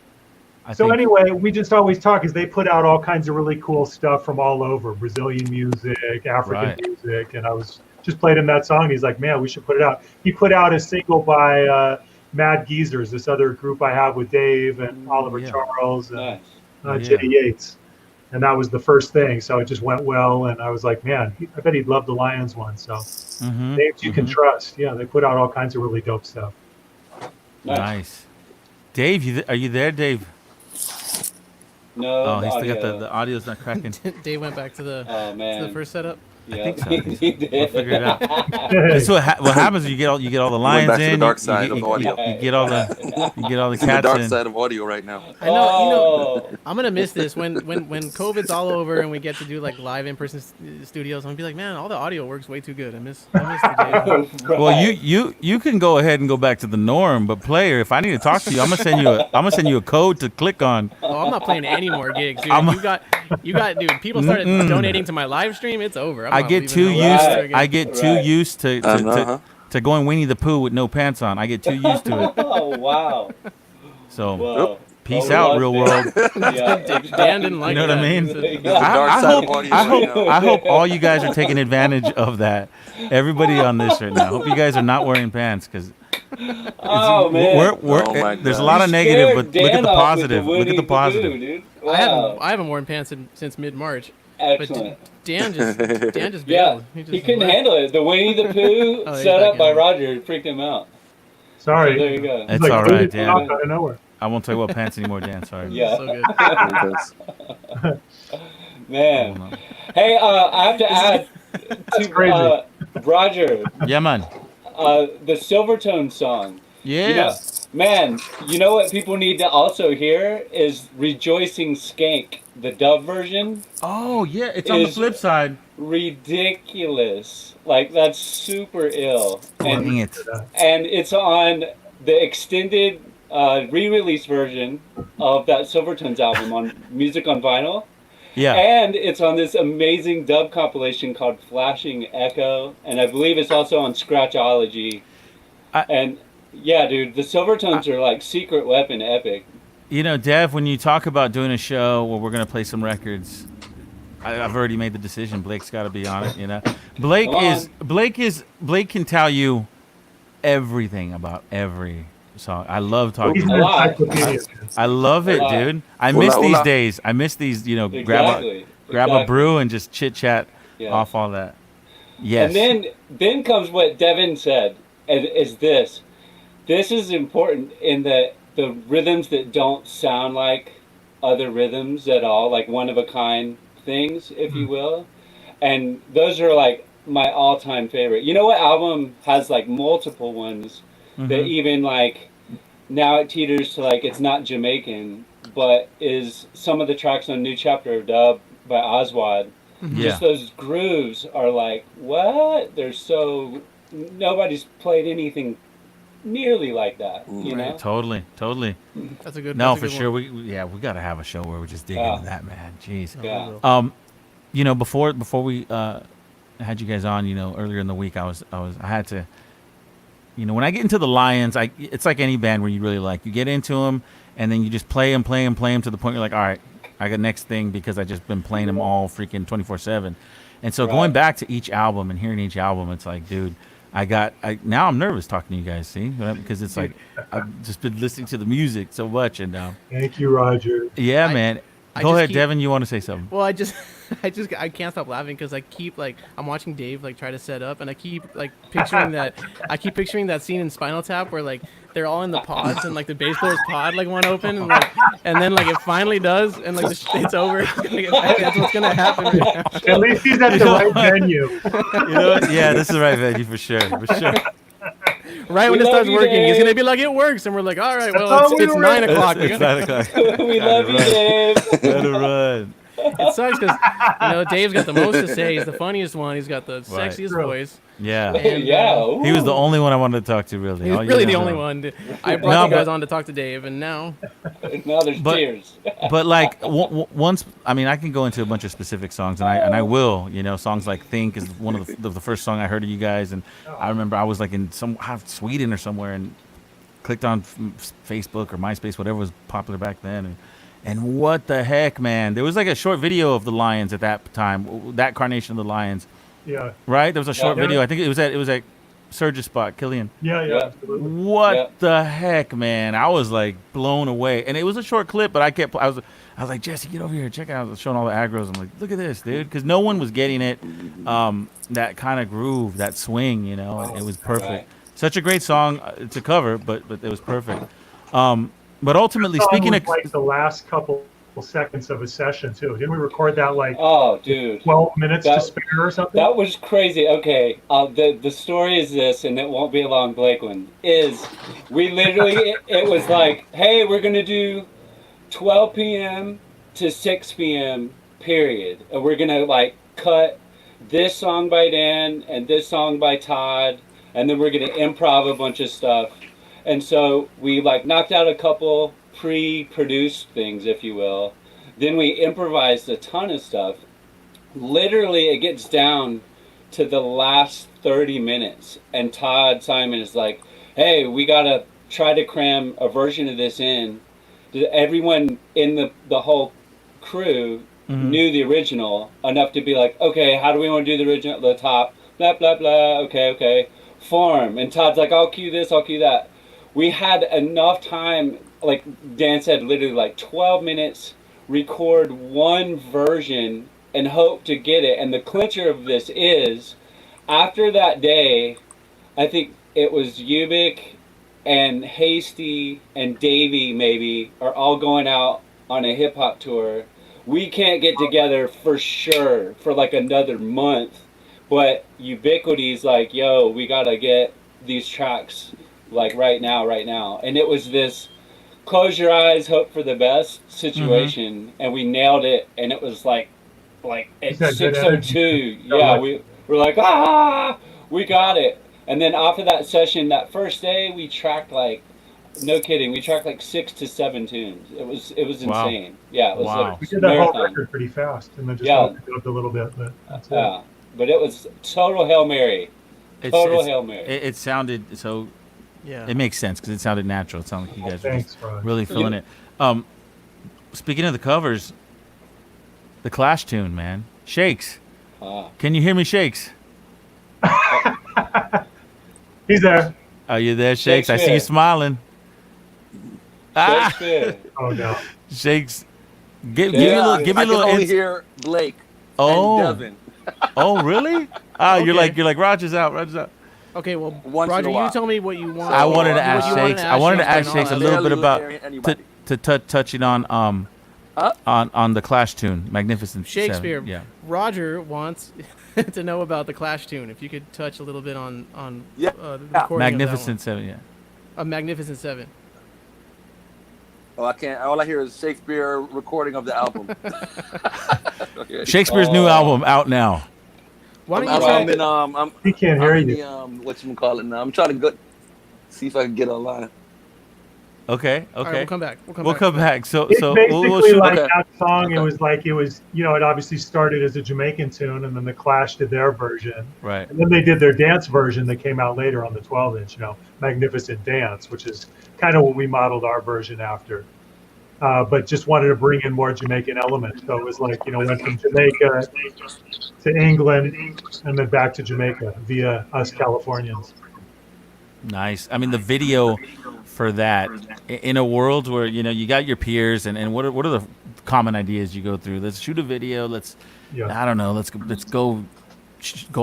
Anyway, we just always talk because they put out all kinds of really cool stuff from all over, Brazilian music, African music, and I was just played him that song. He's like, man, we should put it out. He put out a single by Mad Geezers, this other group I have with Dave and Oliver Charles and Jenny Yates. And that was the first thing. So it just went well. And I was like, man, I bet he'd love the Lions one. So Names You Can Trust. Yeah, they put out all kinds of really dope stuff. Nice. Dave, are you there, Dave? No. Oh, he's still got the audio's not cracking. Dave went back to the first setup. Yeah. I think so. We'll figure it out. That's what happens. You get all the lines back to the in. dark side of audio. You get all the It's cats the dark in. side of audio right now. I know. I'm gonna miss this when COVID's all over and we get to do like live in-person studios. I'm gonna be like, man, all the audio works way too good. I miss the day. Well, you can go ahead and go back to the norm, but player, if I need to talk to you, I'm gonna send you a code to click on. Oh, I'm not playing any more gigs, dude. You got, dude. People started donating to my live stream. It's over. I get too used to going Winnie the Pooh with no pants on. I get too used to it. Oh wow. So peace out, real world. Dan didn't like you know what I mean? I hope all you guys are taking advantage of that. Everybody on this right now. I hope you guys are not wearing pants because. There's a lot of negative, but look at the positive. Look at the positive. Dude. Wow. I haven't worn pants since mid-March. Excellent. But Dan just bailed. He couldn't handle it. The Winnie the Pooh set up by Roger freaked him out. Sorry. So there you go. It's all right, Dan. Out of nowhere. I won't talk about pants anymore, Dan. Sorry. Yeah. So good. Man. Hey, I have to add to Roger. Yeah, man. The Silvertone song. Yeah. You know what people need to also hear is Rejoicing Skank, the dub version. Oh, yeah. It's on the flip side. Ridiculous. Like, that's super ill. Dang it. And it's on the extended re-release version of that Silvertones album on Music on Vinyl. Yeah. And it's on this amazing dub compilation called Flashing Echo. And I believe it's also on Scratchology. Yeah, dude, the Silvertones are like secret weapon epic. You know, Dev, when you talk about doing a show where we're going to play some records, I've already made the decision. Blake's got to be on it, you know. Blake can tell you everything about every song. I love talking. He's to an A lot. encyclopedia. I love it, lot. dude. I Hola, miss these hola. days. I miss these, grab Exactly. a brew and just chit chat Yeah. off all that. Yes. And then comes what Devin said, and is this. This is important in the rhythms that don't sound like other rhythms at all, like one of a kind things, if you will. And those are like my all-time favorite. You know what album has like multiple ones that even like now it teeters to like it's not Jamaican, but is some of the tracks on New Chapter of Dub by Oswald. Yeah. Just those grooves are like, what? They're so... Nobody's played anything nearly like that, you know? Totally. That's a good. No, that's a for good sure. one. We got to have a show where we just dig Yeah. into that, man. Jeez. Yeah. Before we had you guys on, earlier in the week, I had to, when I get into the Lions, it's like any band where you really like, you get into them and then you just play them to the point you're like, all right, I got next thing because I just been playing them all freaking 24/7. And so going back to each album and hearing each album, it's like, dude, now I'm nervous talking to you guys, see? Because it's like, I've just been listening to the music so much. And Thank you, Roger. yeah, man. I Go just ahead, keep- Devin, you want to say something? Well, I can't stop laughing because I keep I'm watching Dave try to set up, and I keep picturing that scene in Spinal Tap where they're all in the pods and the bass player's pod won't open and then it finally does and it's over. That's what's gonna happen right now. At least he's at the right venue. You know what? Yeah, this is the right venue for sure. Right We when it love starts you, working, he's Dave. gonna be like, it works, and we're like, all right, That's well, all we it's were 9 at. o'clock. It's 9 o'clock. We love you, Dave. Gotta run. It sucks because Dave's got the most to say. He's the funniest one. He's got the Right. sexiest True. voice. Yeah. And, Yeah. He was the only one I wanted to talk to, really. He's All you really guys the only know. one. I brought No, you guys but- on to talk to Dave, and now Now there's But- tears. But once, I mean, I can go into a bunch of specific songs, and I will. Songs like "Think" is one of the first song I heard of you guys, and I remember I was in Sweden or somewhere, and clicked on Facebook or MySpace, whatever was popular back then, and what the heck, man! There was a short video of the Lions at that time, that carnation of the Lions, Yeah. right? There was a short Yeah. video. I think it was at Surge's spot, Killian. Yeah. Yeah. Absolutely. What Yeah. the heck, man! I was blown away, and it was a short clip, but I was like, Jesse, get over here, check it out. I was showing all the aggros. I'm like, look at this, dude, because no one was getting it, that kind of groove, that swing, and it was perfect. Right. Such a great song to cover, but it was perfect. But ultimately, speaking of the last couple seconds of a session too. Didn't we record that Oh, dude. 12 minutes to That- spare or something? That was crazy. Okay, the story is this, and it won't be a long Blake one, is we literally, it was like, hey, we're going to do 12 p.m. to 6 p.m., period. And we're going to, cut this song by Dan and this song by Todd, and then we're going to improv a bunch of stuff. And so we, knocked out a couple pre-produced things, if you will. Then we improvised a ton of stuff. Literally, it gets down to the last 30 minutes, and Todd Simon is like, hey, we got to try to cram a version of this in. Everyone in the whole crew knew the original enough to be like, okay, how do we want to do the original, the top, blah, blah, blah, okay, form. And Todd's like, I'll cue this, I'll cue that. We had enough time, like Dan said, literally 12 minutes, record one version and hope to get it. And the clincher of this is, after that day, I think it was Ubik and Hasty and Davey maybe are all going out on a hip hop tour. We can't get together for sure for another month, but Ubiquity's like, yo, we gotta get these tracks right now. And it was this close your eyes, hope for the best situation, and we nailed it. And it was like at Is that good 6:02, energy? yeah, we're like, we got it. And then after that session, that first day, we tracked no kidding, we tracked 6 to 7 tunes. It was Wow. insane. Yeah, it was Wow. We did that whole marathon. record pretty fast, and then just Yeah. opened it up a little bit. But that's it. Yeah, but it was total Hail Mary. Total Hail Mary. It sounded so. yeah. It makes sense because it sounded natural. It sounded like you guys were Thanks, just Rod. really feeling it. Speaking of the covers, the Clash tune, man, Shakes. Can you hear me, Shakes? He's there. Are you there, Shakes? I see you Shakespeare. smiling. Shakespeare. Oh no. Shakes. Give me a little. Give me I a little. can only ins- hear Blake oh. and Devin. Oh, really? Ah, Okay. you're like Roger's out. Roger's out. Okay, well, Once in a Roger, you while. tell me what you want. I wanted to what ask you wanted Shakes. I wanted to ask Shakes a little bit about anybody. touching on on the Clash tune, Magnificent Shakespeare. Seven. Yeah. Roger wants to know about the Clash tune. If you could touch a little bit on Yeah. the recording Magnificent Seven. Yeah. of that one. Magnificent Seven. Oh, I can't. All I hear is Shakespeare recording of the album. Okay. Shakespeare's new album out now. Why don't you I'm try? in He can't hear I'm in you. the what you call it now. I'm trying to go see if I can get online. Okay. All right, Okay. we'll come back. We'll We'll come back. So It's so basically we'll shoot. like Okay. that song. Okay. It was, you know, it obviously started as a Jamaican tune, and then the Clash did their version, Right. and then they did their dance version that came out later on the 12-inch, you know, Magnificent Dance, which is kind of what we modeled our version after. But just wanted to bring in more Jamaican elements. So it was like, you know, went from Jamaica to England and then back to Jamaica via us Californians. Nice. I mean, the video for that in a world where you got your peers and what are the common ideas you go through? Let's shoot a video. Yeah. I don't know. Let's go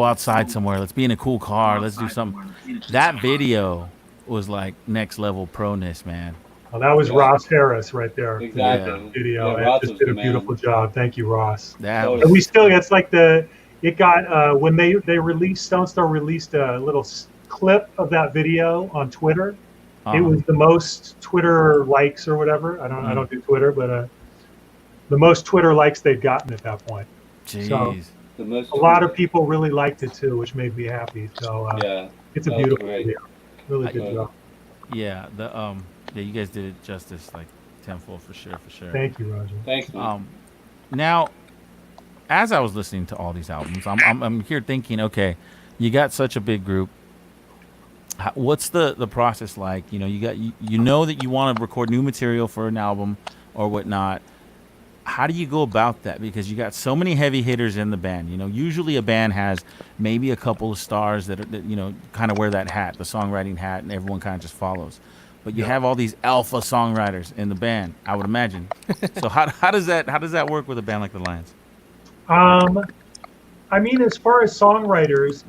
outside somewhere. Let's be in a cool car. Let's do something. That video was like next level proness, man. Well, that was Ross Harris right there. Exactly. Video. Yeah, It Ross just was did the a man. beautiful job. Thank you, Ross. That So- was, And we still, it's like it got, when they released, Stone Star released a little clip of that video on Twitter. It was the most Twitter likes or whatever. I don't do Twitter, but the most Twitter likes they'd gotten at that point. jeez. The most. A lot of people really liked it too, which made me happy. So Yeah. it's a that was beautiful great. video. Really good Yeah. job. Yeah. Yeah, you guys did it justice, like tenfold for sure. Thank you, Roger. Thanks, man. Now, as I was listening to all these albums, I'm here thinking, okay, you got such a big group. What's the process like? You know that you want to record new material for an album or whatnot. How do you go about that? Because you got so many heavy hitters in the band. Usually a band has maybe a couple of stars that kind of wear that hat, the songwriting hat, and everyone kind of just follows. But you have all these alpha songwriters in the band, I would imagine. So how does that work with a band like the Lions? I mean, as far as songwriters,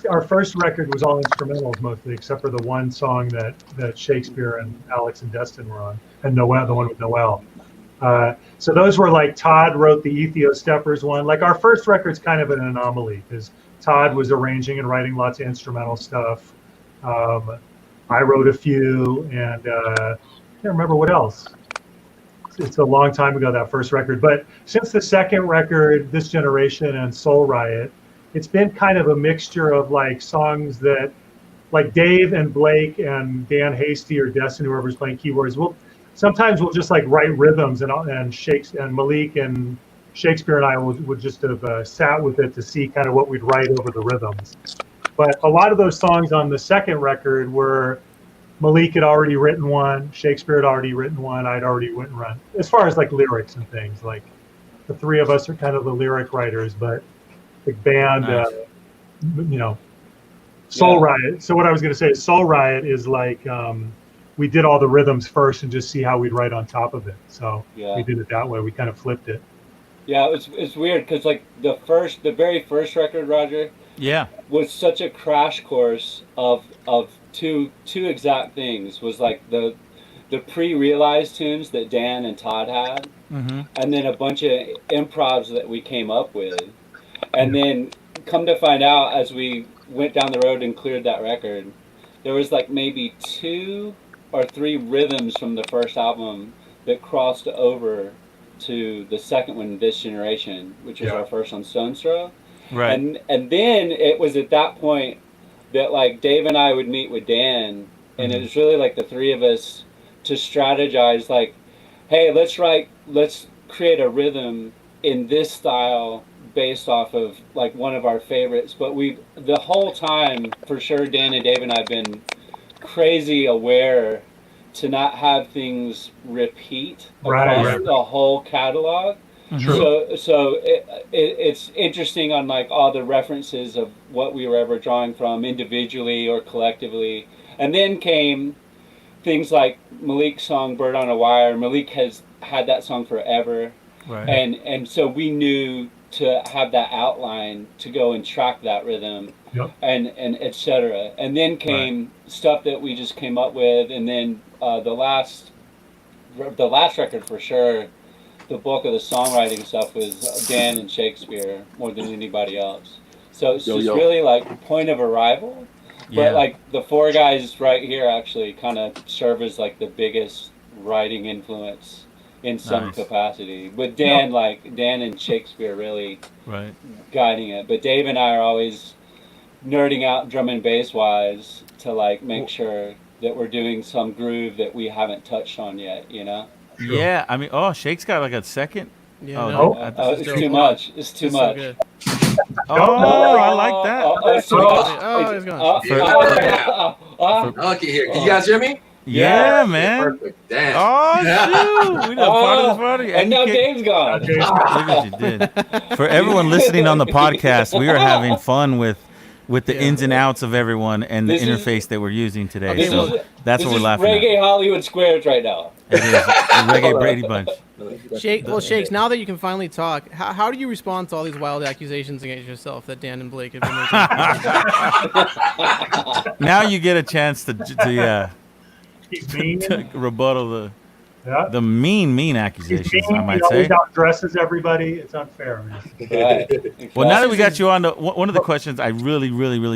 our first record was all instrumentals mostly, except for the one song that Shakespeare and Alex and Destin were on, and Noel, the one with Noel. So those were like Todd wrote the Ethio Steppers one. Like our first record's kind of an anomaly because Todd was arranging and writing lots of instrumental stuff. I wrote a few, and I can't remember what else. It's a long time ago, that first record. But since the second record, This Generation and Soul Riot, it's been kind of a mixture of like songs that, like Dave and Blake and Dan Hasty or Destin, whoever's playing keyboards, sometimes we'll just like write rhythms and Shakes and Malik and Shakespeare and I would just have sat with it to see kind of what we'd write over the rhythms. But a lot of those songs on the second record were Malik had already written one, Shakespeare had already written one, I'd already written one. As far as like lyrics and things, like the three of us are kind of the lyric writers, but the band, Nice. Soul Riot. So what I was going to say is Soul Riot is like we did all the rhythms first and just see how we'd write on top of it. So we did it that way. We kind of flipped it. Yeah, it's weird because like the very first record, Roger, was such a crash course of two exact things. Was like the pre-realized tunes that Dan and Todd had, and then a bunch of improvs that we came up with, and then come to find out as we went down the road and cleared that record, there was like maybe 2 or 3 rhythms from the first album that crossed over to the second one, This Generation, which is our first on Stone's Throw. Right. And then it was at that point that like Dave and I would meet with Dan, and it was really like the three of us to strategize like, hey, let's create a rhythm in this style based off of like one of our favorites. But the whole time, for sure, Dan and Dave and I have been crazy aware to not have things repeat across the whole catalog. So it's interesting on like all the references of what we were ever drawing from individually or collectively. And then came things like Malik's song "Bird on a Wire." Malik has had that song forever, Right. and so we knew to have that outline to go and track that rhythm, Yep. and etc. And then came stuff that we just came up with, and then the last record for sure. The bulk of the songwriting stuff was Dan and Shakespeare more than anybody else. So it's just really like point of arrival. Yeah. But like the four guys right here actually kind of serve as like the biggest writing influence in some Nice. capacity. With Dan, like Dan and Shakespeare really Right. guiding it. But Dave and I are always nerding out drum and bass wise to like make sure that we're doing some groove that we haven't touched on yet, you know? Yeah. I mean, Shake's got like a second. Yeah, Oh, no, no. It's too much. It's too it's so much. good. Oh, I like that. Oh, he's gone. I can hear. Can you guys hear me? Yeah, man. Perfect. Damn. Oh, shoot. We done part of this party. And now you can't- Dave's gone. Look what you did. For everyone listening on the podcast, we are having fun with the ins and outs of everyone and the This is- interface that we're using today. Okay, So well, that's what we're laughing Reggae at. Hollywood Squares right now. It is. The Reggae Brady Bunch. Shakes, now that you can finally talk, how do you respond to all these wild accusations against yourself that Dan and Blake have been making? Now you get a chance to He's mean. rebuttal Yeah. the mean He's accusations, mean. I might He always say. outdresses everybody. It's unfair. Right. Well, now that we got you on, one of the questions I really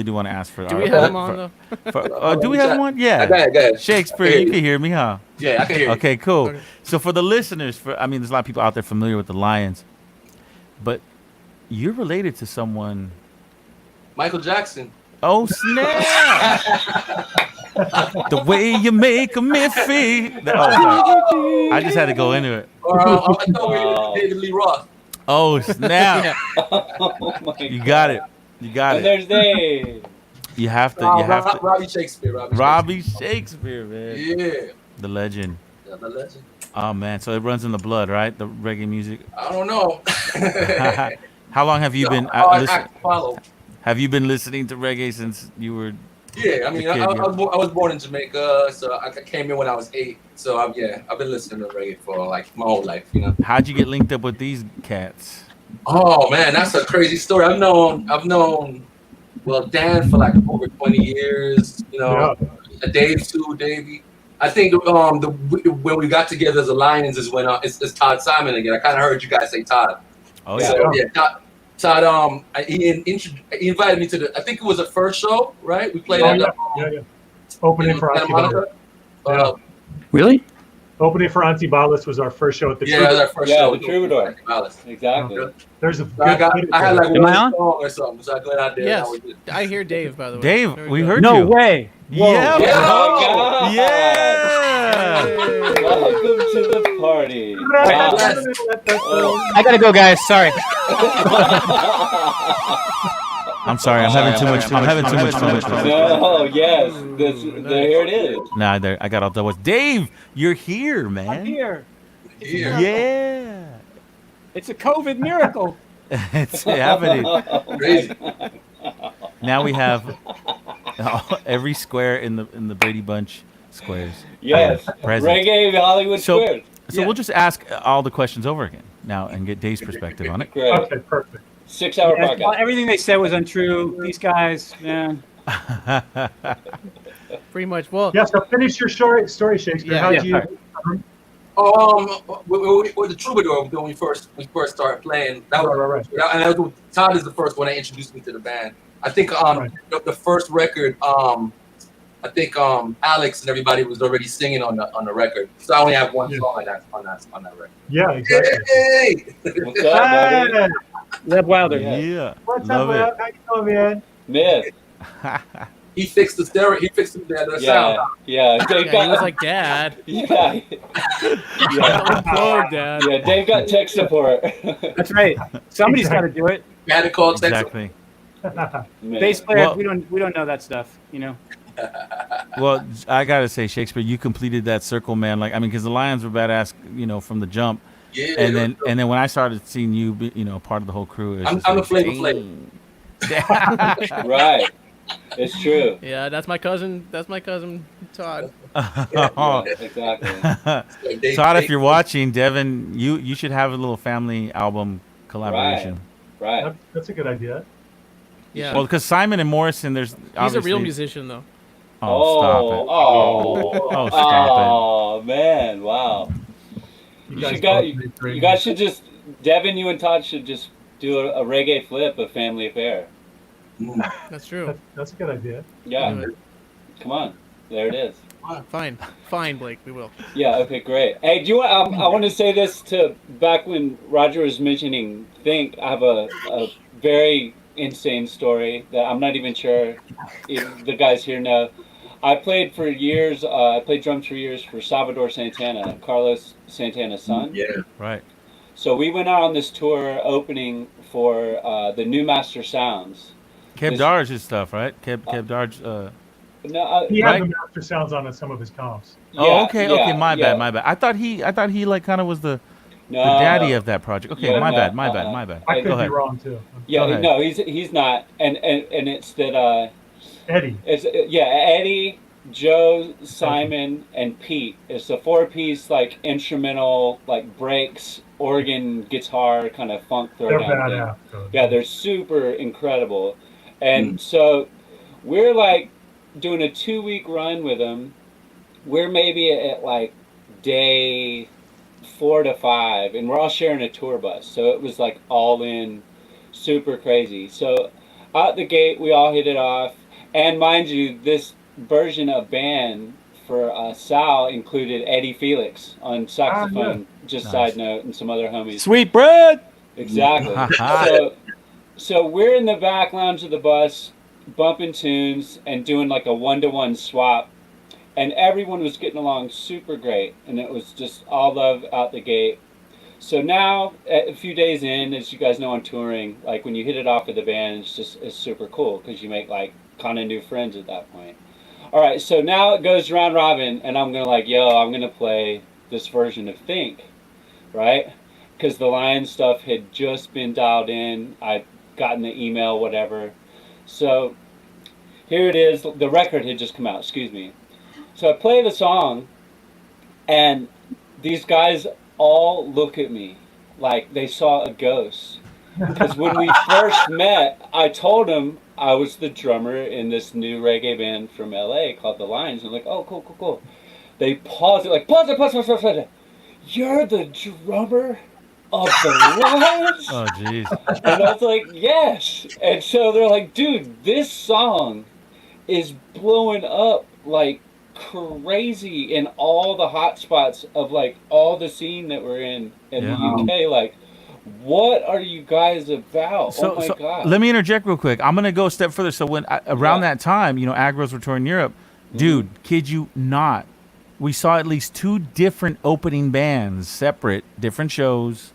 do want to ask for. Do we have him on, though? Do we have one? Yeah. Go ahead. Shakespeare, you can hear me, huh? Yeah, I can hear you. Okay, cool. Okay. So for the listeners, there's a lot of people out there familiar with the Lions, but you're related to someone. Michael Jackson. Oh snap! The way you make me feel. I just had to go into it. Or I thought we were David Lee Roth. Oh snap! Oh my You got it. You got And it. there's Dave. You have to. You have to. Robbie Shakespeare. Robbie Shakespeare, man. Yeah. The legend. Yeah, the legend. Oh man, so it runs in the blood, right? The reggae music. I don't know. How long have you been? I can follow. Have you been listening to reggae since you were? Yeah, I mean, The kid, I was born in Jamaica, so I came in when I was 8. So I've been listening to reggae for like my whole life, you know. How'd you get linked up with these cats? Oh man, that's a crazy story. I've known, well, Dan for like over 20 years. You know, Dave too, Davey. I think when we got together as a Lions is when it's Todd Simon again. I kind of heard you guys say Todd. Oh yeah. So, yeah, Todd. He invited me to the. I think it was the first show, right? We played at the Opening for Santa Auntie Monica. Really? Opening for Auntie Balas was our first show at the Yeah, that was our first show. The Troubadour. Exactly. There's a I had like Am one I on? song or something, so I'm glad I did. Yes. That was it. I hear Dave, by the way. Dave, Very we good. heard No you. way. Whoa. Yeah. Yeah. Oh my God. Yeah. Welcome to the party. I gotta go, guys. Sorry. I'm sorry. I'm having too much. I'm having too much fun. No, yes. Here it is. Nah, there. I got all doubles. Dave, you're here, man. I'm here. Yeah. Yeah. It's a COVID miracle. It's happening. Crazy. Now we have every square in the Brady Bunch squares. Yes. Present. Reggae Hollywood So, Squares. so we'll just ask all the questions over again now and get Dave's perspective on it. Great. Okay, perfect. 6-hour Yeah, podcast. everything they said was untrue. These guys, man. Pretty much. Well, Yeah, so finish your story, Shakespeare. Yeah. How'd Yeah, you? With the Troubadour, when we first started playing, that was Right. and that was, Todd is the first one that introduced me to the band. I think the first record, I think Alex and everybody was already singing on the record, so I only have one song on that record. Yeah, exactly. Hey! What's up, buddy? Hey, Leb Wilder. Yeah. what's Love up, it. man? How you doing, man? Myth. He fixed the stereo. He fixed the sound. Yeah. Dave yeah, got, he was like, Dad. yeah. Yeah. Oh, Dad. Yeah, Dave got tech support. That's right. Somebody's got to do it. We had to call Texas. Exactly. Man. Bass players, Well- we don't know that stuff, you know. Well, I gotta say, Shakespeare, you completed that circle, man. Like, I mean, because the Lions were badass, from the jump. Yeah. And then when I started seeing you, be, part of the whole crew, it was I'm just the like, Flavor Flav. dang. Right. It's true. Yeah, that's my cousin. That's my cousin Todd. Yeah, exactly. Todd, if you're watching, Devin, you should have a little family album collaboration. Right. That's a good idea. Yeah. Well, because Simon and Morrison, there's He's a obviously... real musician, though. Oh, stop it. Oh, stop it. Man, wow. You guys should just, Devin, you and Todd should just do a reggae flip of Family Affair. That's true. That's a good idea. Yeah. Come on. There it is. Fine, Blake. We will. Yeah. Okay. Great. Hey, do you want? I want to say this to back when Roger was mentioning Think. I have a very insane story that I'm not even sure if the guys here know. I played for years. I played drums for years for Salvador Santana, Carlos Santana's son. Yeah. Right. So we went out on this tour opening for the New Master Sounds. Keb Darge's stuff, right? Keb Darge. No, He had right? the Master Sounds on some of his comps. Oh, okay. My bad. I thought he like kind of was the daddy of that project. Okay, my bad. I could be wrong too. Yeah, no, he's not, and it's that Eddie. It's Eddie, Joe, Simon, and Pete. It's a 4-piece like instrumental, like breaks, organ, guitar, kind of funk They're throwdown thing. badass. Yeah, they're super incredible, and so we're like doing a 2-week run with them. We're maybe at like day 4 to 5, and we're all sharing a tour bus, so it was like all in, super crazy. So out the gate, we all hit it off, and mind you, this version of band for Sal included Eddie Felix on saxophone. Just Nice. Side note, and some other homies. Sweet bread. Exactly. So we're in the back lounge of the bus, bumping tunes and doing like a 1-to-1 swap, and everyone was getting along super great, and it was just all love out the gate. So now, a few days in, as you guys know, on touring, like when you hit it off with the band, it's super cool because you make like kind of new friends at that point. All right, so now it goes round robin, and I'm gonna play this version of Think, right? Because the Lion stuff had just been dialed in. I'd gotten the email, whatever. So here it is. The record had just come out, excuse me. So I play the song, and these guys all look at me like they saw a ghost. Because when we first met, I told them I was the drummer in this new reggae band from LA called The Lions. And I'm like, oh, cool. They paused it, like, pause it. You're the drummer of The Lions? Oh, jeez. And I was like, yes. And so they're like, dude, this song is blowing up like crazy in all the hot spots of like all the scene that we're in the UK. Like, what are you guys about? So, oh my God. Let me interject real quick. I'm going to go a step further. So when around that time, Agros were touring Europe, dude, kid you not, we saw at least 2 different opening bands, separate, different shows,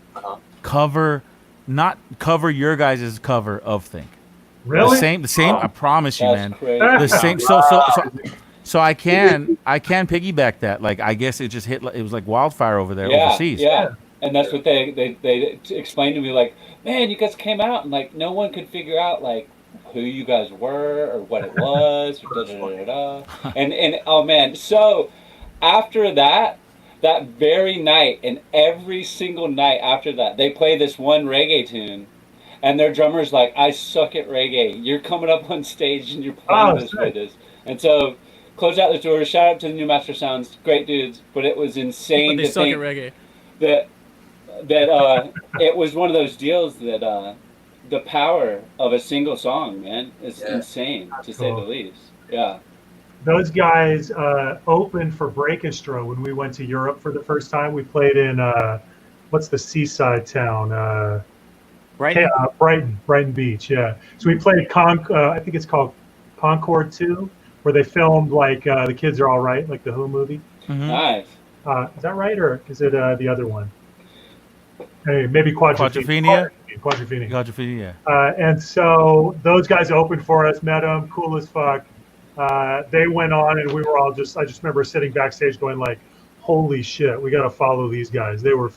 cover your guys' cover of Think. Really? The same. I promise you, That's man. crazy. The same. So I can piggyback that. Like, I guess it just hit. It was like wildfire over there overseas. Yeah. And that's what they explained to me, like, man, you guys came out and like no one could figure out like who you guys were or what it was or da. And oh man, so after that very night and every single night after that, they play this one reggae tune, and their drummer's like, I suck at reggae. You're coming up on stage and you're playing this with us. And so close out the tour. Shout out to the New Master Sounds, great dudes, but it was insane But they to suck think at reggae. that it was one of those deals that the power of a single song, man, is insane to say the least. Yeah. Those guys opened for Breakistro when we went to Europe for the first time. We played in what's the seaside town? Brighton Beach. Yeah. So we played I think it's called Concord 2, where they filmed like The Kids Are All Right, like the Who movie. Mm-hmm. Nice. Is that right, or is it the other one? Hey, maybe Quadrophenia. Quadrophenia. And so those guys opened for us, met them, cool as fuck. They went on, and we were all I just remember sitting backstage going like, holy shit, we got to follow these guys. They were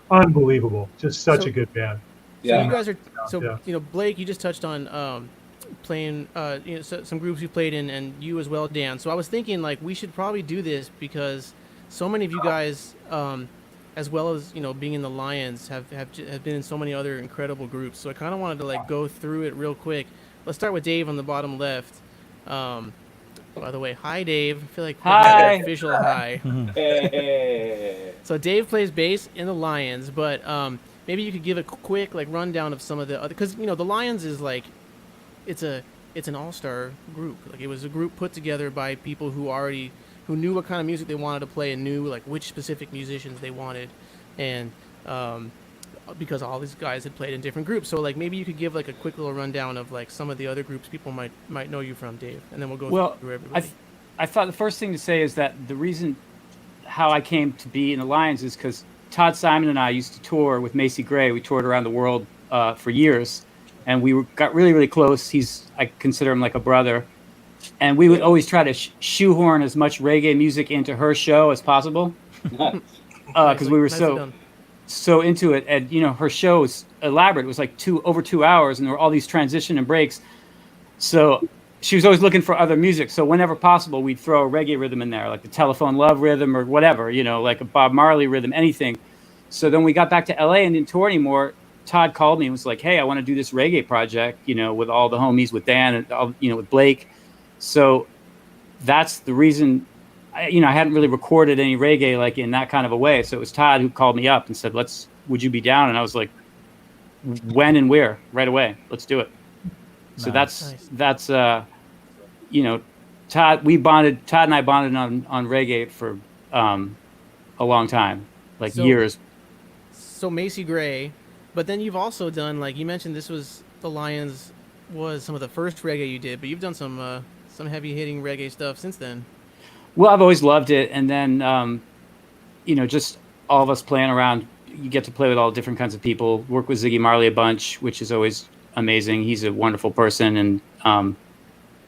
unbelievable. Just such a good band. So you guys are Blake, you just touched on playing, some groups you played in, and you as well, Dan. So I was thinking, like, we should probably do this because so many of you guys, as well as being in the Lions, have been in so many other incredible groups. So I kind of wanted to like go through it real quick. Let's start with Dave on the bottom left. By the way, hi Dave. I feel like Hi. official hi. Hey. So Dave plays bass in the Lions, but maybe you could give a quick like rundown of some of the other, because the Lions is like, it's an all-star group. Like, it was a group put together by people who knew what kind of music they wanted to play and knew like which specific musicians they wanted, and because all these guys had played in different groups. So like maybe you could give like a quick little rundown of like some of the other groups people might know you from, Dave, and then we'll go through everybody. I thought the first thing to say is that the reason how I came to be in the Lions is because Todd Simon and I used to tour with Macy Gray. We toured around the world for years, and we got really, really close. I consider him like a brother. And we would always try to shoehorn as much reggae music into her show as possible, because we were so into it. And her show was elaborate. It was like over 2 hours, and there were all these transition and breaks. So she was always looking for other music. So whenever possible, we'd throw a reggae rhythm in there, like the Telephone Love rhythm or whatever, like a Bob Marley rhythm, anything. So then we got back to LA and didn't tour anymore. Todd called me and was like, "Hey, I want to do this reggae project, with all the homies, with Dan and all, with Blake." So that's the reason, I hadn't really recorded any reggae like in that kind of a way. So it was Todd who called me up and said, would you be down? And I was like, when and where? Right away. Let's do it. So that's Todd and I bonded on reggae for a long time, like years. So Macy Gray, but then you've also done, like you mentioned, this was the Lions was some of the first reggae you did, but you've done some heavy hitting reggae stuff since then. Well, I've always loved it, and then just all of us playing around, you get to play with all different kinds of people. Work with Ziggy Marley a bunch, which is always amazing. He's a wonderful person, and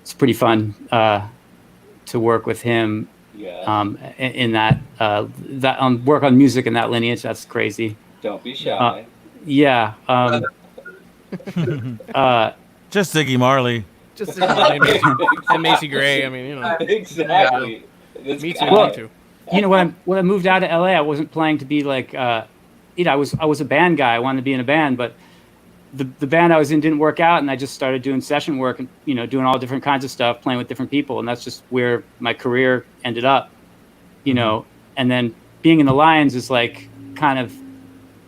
it's pretty fun to work with him. Yeah. In that work on music in that lineage. That's crazy. Don't be shy. Yeah. Just Ziggy Marley. Just Ziggy Marley and Macy Gray. I mean, Exactly. Me too. Well, Me too. When I moved out to LA, I wasn't planning to be like, I was a band guy. I wanted to be in a band, but the band I was in didn't work out, and I just started doing session work and doing all different kinds of stuff, playing with different people, and that's just where my career ended up. And then being in the Lions is like kind of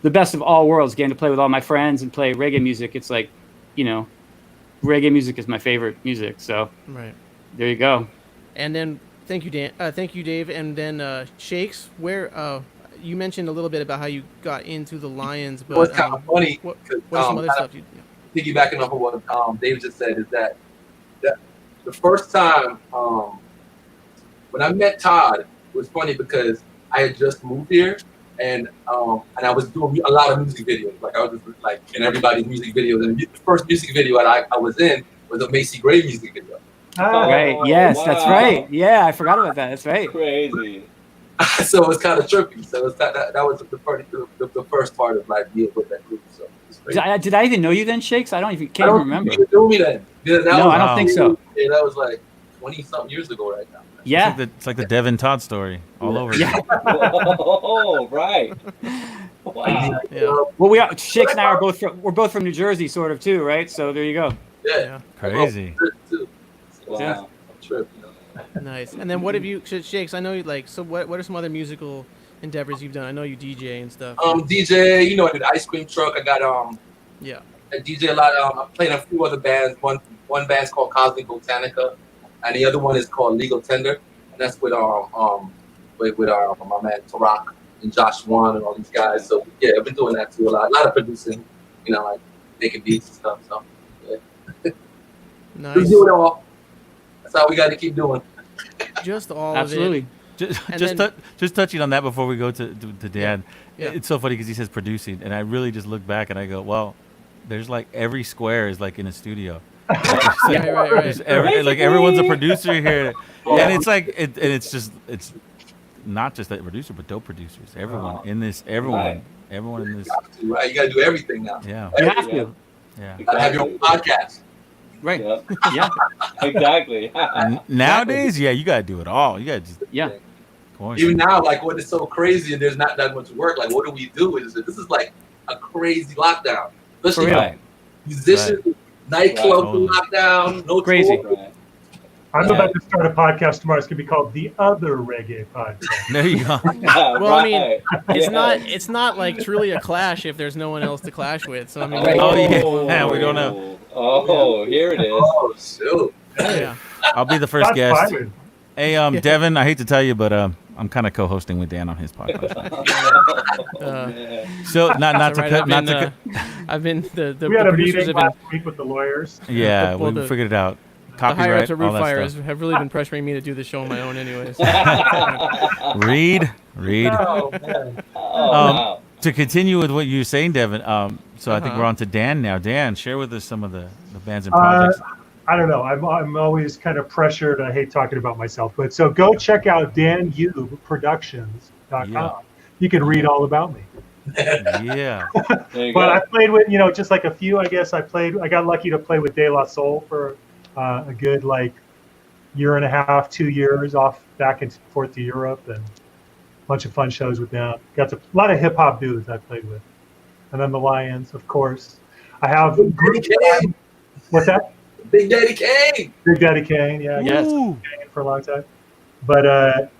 the best of all worlds, getting to play with all my friends and play reggae music. It's like, reggae music is my favorite music. So right there you go. And then thank you, Dan. Thank you, Dave. And then Shakes, where you mentioned a little bit about how you got into the Lions, but what's kind of funny, what are some other stuff? Piggybacking off of what Dave just said, is that the first time when I met Todd, it was funny because I had just moved here, and I was doing a lot of music videos. Like, I was just like in everybody's music videos, and the first music video I was in was a Macy Gray music video. Right. Yes, wow. That's right. Yeah, I forgot about that. That's right. Crazy. So it was kind of trippy. So that was the first part of my deal with that group. So did I even know you then, Shakes? Can't even remember. You knew me then. No, I don't think so. Yeah, that was like 20-something years ago right now. Yeah. It's like the Devin Todd story all over. Yeah. Oh, right. Wow. Yeah. Well, Shakes and I we're both from New Jersey, sort of too, right? So there you go. Yeah. Crazy. Wow. Yeah. Trip. Nice. And then what have you, Shakes? I know you like. So what are some other musical endeavors you've done? I know you DJ and stuff. DJ. I did Ice Cream Truck. I got Yeah. I DJ a lot. I played in a few other bands. One band's called Cosmic Botanica, and the other one is called Legal Tender, and that's with my man Tarak and Josh Wan and all these guys. So yeah, I've been doing that too a lot of producing, like making beats and stuff. So yeah, Nice. we do it all. That's how we got to keep doing. Just all Absolutely. of it. Just touching on that before we go to Dan. Yeah. It's so funny because he says producing, and I really just look back and I go, well, there's like every square is like in a studio. Right. Like everyone's a producer here, and it's like it's not just that producer, but dope producers. Everyone in this. Right. Everyone in this. Right, you got to do everything now. Yeah. You have to. Yeah. You got to have your own podcast. Right. Yep. Yeah. Exactly. Nowadays, yeah, you gotta do it all. You gotta just Yeah. Even now, like when it's so crazy and there's not that much work, like what do we do? This is like a crazy lockdown, especially Right. musicians, nightclubs Right. lockdown, no Crazy. tour. Right. I'm Yeah. about to start a podcast tomorrow. It's gonna be called The Other Reggae Podcast. there you go. Well, I mean, Right. it's not like truly a clash if there's no one else to clash with. So I mean, Oh, yeah. We don't know. Oh, here it is. Oh shoot! yeah. I'll be the first That's guest. fine. Hey, Devin, I hate to tell you, but I'm kind of co-hosting with Dan on his podcast. Man. So not to Right, cut, not to cut. I've been the We had a producers meeting have been, last week with the lawyers. Yeah, well, we the- figured it out. the higher ups Copyright, at all that Rootfire stuff. have really been pressuring me to do the show on my own, anyways. Read. Oh, man. Oh, wow. To continue with what you were saying, Devin. So I think Uh-huh. we're on to Dan now. Dan, share with us some of the bands and projects. I don't know. I'm always kind of pressured. I hate talking about myself, but so go check out danyoubproductions.com. Yeah. You can read all about me. Yeah. There you But I go. played with, just like a few. I guess I got lucky to play with De La Soul for a good like year and a half, 2 years off back and forth to Europe, and a bunch of fun shows with them. Got a lot of hip hop dudes I played with, and then the Lions, of course. I have Big Kane, what's that? Big Daddy Kane. Big Daddy Kane, yeah, Yes. Ooh. for a long time. But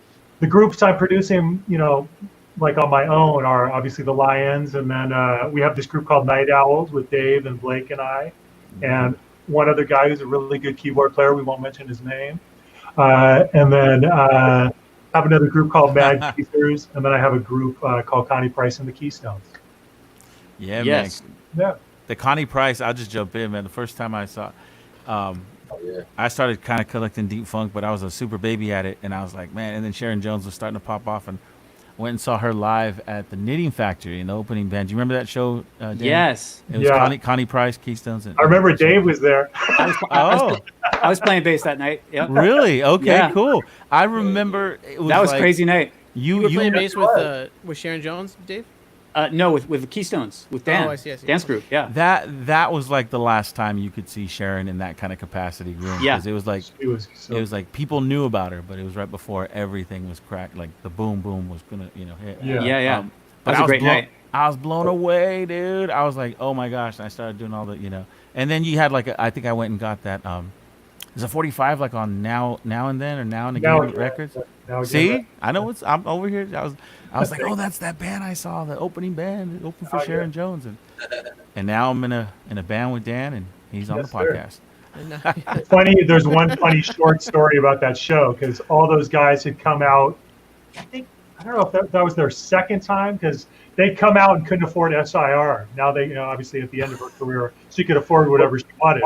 the groups I'm producing, like on my own, are obviously the Lions, and then we have this group called Night Owls with Dave and Blake and I, and one other guy who's a really good keyboard player. We won't mention his name. And then I have another group called Mad Keithers, and then I have a group called Connie Price and the Keystones. Yeah, Yes. man. Yeah. The Connie Price, I'll just jump in, man. The first time I saw, Oh, yeah. I started kind of collecting deep funk, but I was a super baby at it, and I was like, man. And then Sharon Jones was starting to pop off, and went and saw her live at the Knitting Factory in the opening band. Do you remember that show? Dan? Yes. It was Yeah. Connie Price, Keystones. And, I remember Dave was there. Oh, I was playing bass that night. Yep. really? Okay, Yeah. cool. I remember it was That was like, crazy night. You were playing bass with Sharon Jones, Dave? No, with the Keystones, with Dan. Oh, I see. Dance group, yeah. that was like the last time you could see Sharon in that kind of capacity room. Yeah. 'Cause it was like He was so it was like people knew about her, but it was right before everything was cracked. Like the boom boom was gonna hit. Yeah. Yeah. But That was I a great blown, night. I was blown away, dude. I was like, oh my gosh! And I started doing all the and then you had like I think I went and got that there's a 45 like on now and then or now and again Now and Then. records. Now again, See, right? I know I'm over here. I was like, oh, that's that band I saw, the opening band, it opened for Oh, yeah. Sharon Jones, and now I'm in a band with Dan, and he's on Yes, the sir. podcast. Funny, there's one funny short story about that show because all those guys had come out. I don't know if that was their second time because they'd come out and couldn't afford SIR. Now they, obviously at the end of her career, she could afford whatever she wanted.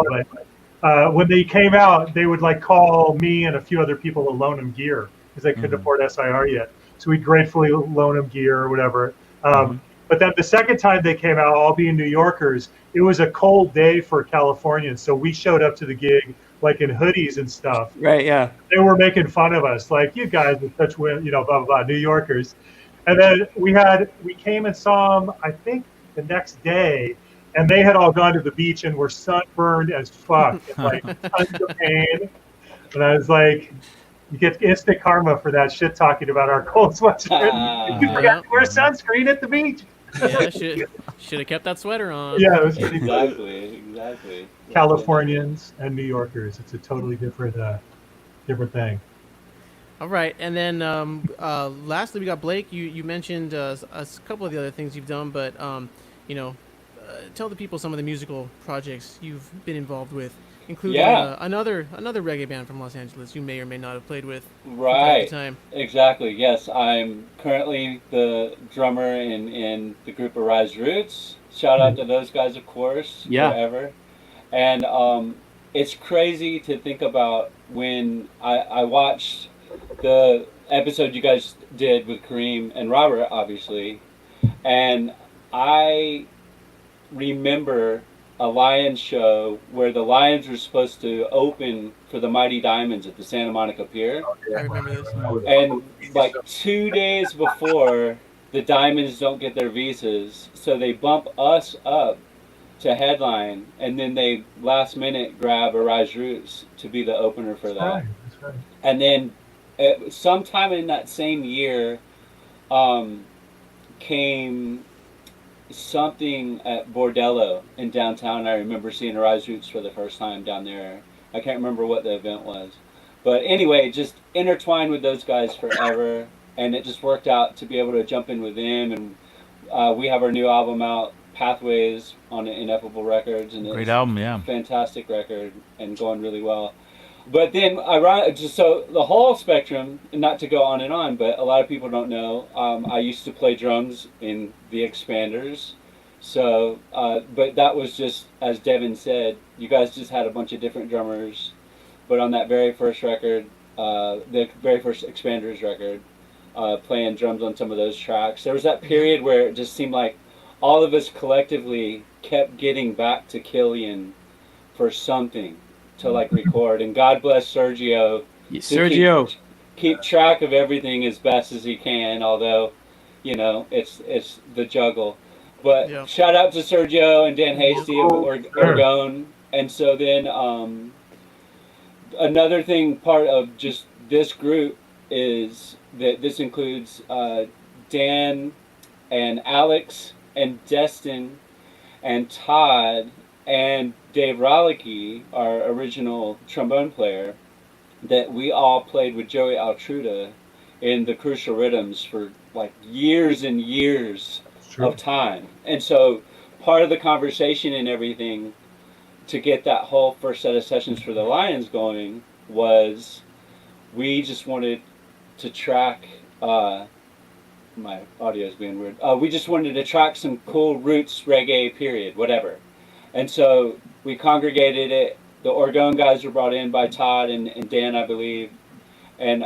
But when they came out, they would like call me and a few other people to loan them gear because they couldn't afford SIR yet. So we'd gratefully loan them gear or whatever. But then the second time they came out, all being New Yorkers, it was a cold day for Californians. So we showed up to the gig like in hoodies and stuff. Right, yeah. They were making fun of us, like, you guys are such, blah, blah, blah, New Yorkers. And then we came and saw them, I think, the next day, and they had all gone to the beach and were sunburned as fuck, and like tons of pain. And I was like, you get instant karma for that shit talking about our cold sweatshirt. You forgot to wear sunscreen at the beach. Yeah, should have kept that sweater on. Yeah, it was pretty good. Exactly. Californians and New Yorkers. It's a totally different thing. All right, and then lastly, we got Blake. You mentioned a couple of the other things you've done, but tell the people some of the musical projects you've been involved with, including another reggae band from Los Angeles you may or may not have played with from time to time. Exactly. Yes, I'm currently the drummer in the group Arise Roots. Shout out to those guys, of course. Yeah. Forever. And it's crazy to think about when I watched the episode you guys did with Kareem and Robert, obviously, and I remember a Lions show where the Lions were supposed to open for the Mighty Diamonds at the Santa Monica Pier. I remember this. And like 2 days before, the Diamonds don't get their visas, so they bump us up to headline, and then they last minute grab Arise Roots to be the opener for that. That's right. And then sometime in that same year came something at Bordello in downtown. I remember seeing Arise Roots for the first time down there. I can't remember what the event was. But anyway, just intertwined with those guys forever. And it just worked out to be able to jump in with them. And we have our new album out, Pathways, on Ineffable Records. And Great album, yeah. Fantastic record and going really well. But then, just so the whole spectrum, not to go on and on, but a lot of people don't know, I used to play drums in the Expanders. So, but that was just, as Devin said, you guys just had a bunch of different drummers. But on that very first record, the very first Expanders record, playing drums on some of those tracks, there was that period where it just seemed like all of us collectively kept getting back to Killian for something to like record, and God bless Sergio. Sergio, keep track of everything as best as he can, although, you know, it's the juggle. But shout out to Sergio and Dan Hasty of Orgone. And so then another thing, part of just this group is that this includes Dan and Alex and Destin and Todd and Dave Rolicky, our original trombone player, that we all played with Joey Altruda in the Crucial Riddims for like years and years of time. And so part of the conversation and everything to get that whole first set of sessions for the Lions going was we just wanted to track, my audio is being weird. We just wanted to track some cool roots, reggae, period, whatever. And so we congregated it. The Orgone guys were brought in by Todd and Dan, I believe. And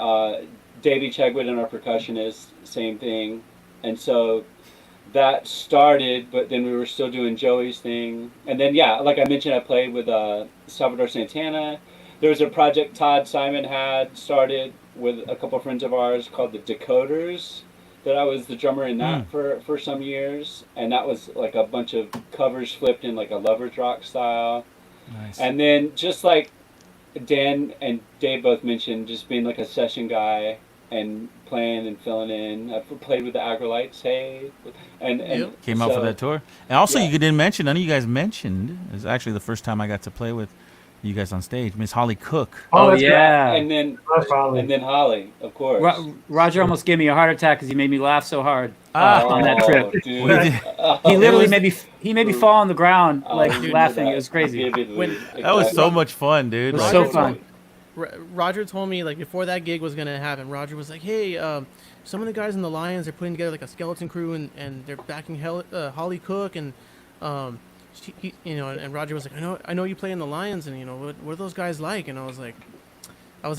Davey Chegwood and our percussionist, same thing. And so that started, but then we were still doing Joey's thing. And then, yeah, like I mentioned, I played with Salvador Santana. There was a project Todd Simon had started with a couple of friends of ours called the Decoders, that I was the drummer in that for some years. And that was like a bunch of covers flipped in like a lovers rock style. Nice. And then just like Dan and Dave both mentioned, just being like a session guy and playing and filling in. I played with the Agrolites, and came out for that tour. And also, you didn't mention, none of you guys mentioned, it was actually the first time I got to play with you guys on stage, Miss Holly Cook. Oh yeah. And then Holly, of course. Roger almost gave me a heart attack because he made me laugh so hard on that trip. He literally made me fall on the ground laughing. It was crazy. That was so much fun, dude. It was so fun. Roger told me, like, before that gig was gonna happen, Roger was like, "Hey, some of the guys in the Lions are putting together like a skeleton crew, and they're backing Holly Cook, and she, you know." And Roger was like, "I know you play in the Lions, and you know what are those guys like?" And I was like,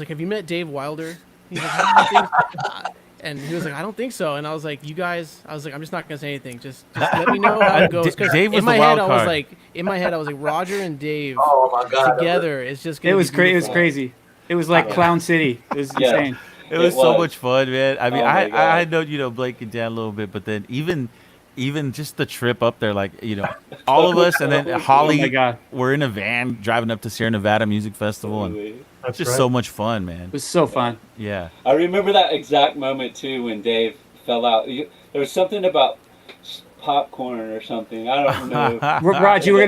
"Have you met Dave Wilder?" He's like, "How do you think?" And he was like, "I don't think so." And I was like, "You guys," I was like, "I'm just not gonna say anything. Just let me know how it goes." Because Dave was in my the wild head, card. I was like, Roger and Dave Oh my God! together. It's just gonna It was be crazy. It was beautiful. crazy. It was like Clown City. It was insane. It was so much fun, man. I mean, Oh my God. I know, Blake and Dan a little bit, but then even just the trip up there, like, all of us, and then Holly, Oh my God. we're in a van driving up to Sierra Nevada Music Festival, and That's just right. so much fun, man. It was so fun. Yeah. I remember that exact moment too when Dave fell out. There was something about popcorn or something. I don't know. Raj, you were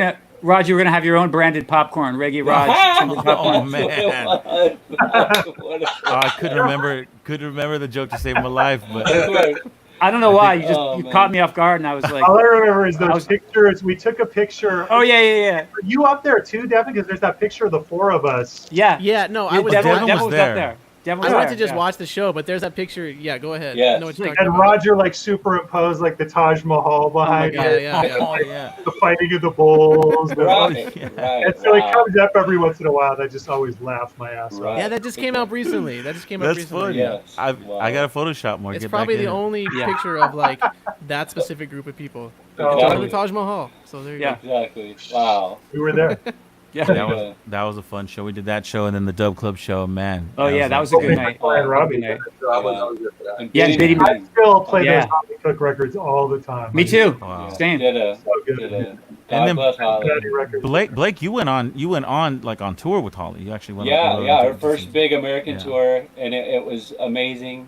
gonna have your own branded popcorn, Reggae Raj. Oh man. What I couldn't remember the joke to save my life, but I don't know why. You man. caught me off guard, and I was like, All I remember is those pictures. We took a picture. "Oh yeah." Are you up there too, Devin? Because there's that picture of the four of us. Yeah. Yeah, no, I was. Devin Devin was was there. up there. Devin I was went there, to just yeah. watch the show, but there's that picture. Yeah, go ahead. Yes. I know what you're And talking about. Roger like superimposed like the Taj Mahal behind Yeah, it. yeah. Oh yeah. The fighting of the bulls. Right, yeah. right. And so it Wow. comes up every once in a while. And I just always laugh my ass off. Right. Yeah, that just came out recently. That's That's fun. Yes. I Wow. got to Photoshop more. It's get probably back the in it. only Yeah. picture of like that specific group of people. Oh, Going to the Taj Mahal. So there you Yeah. Exactly. Wow. We were there. Yeah. That was a fun show. We did that show and then the Dub Club show. Man. Oh yeah, that was a good night. Brian Robbie. Good night. I was there for that. And Yeah, Biddy Biddy I still play Yeah. those Holly Cook records all the time. Me too. Wow. Same. Did a So good. God then bless Holly. Cincinnati Records. Blake, you went on like on tour with Holly. You actually went. Yeah, on the road yeah, to- her first big American Yeah. tour, and it was amazing.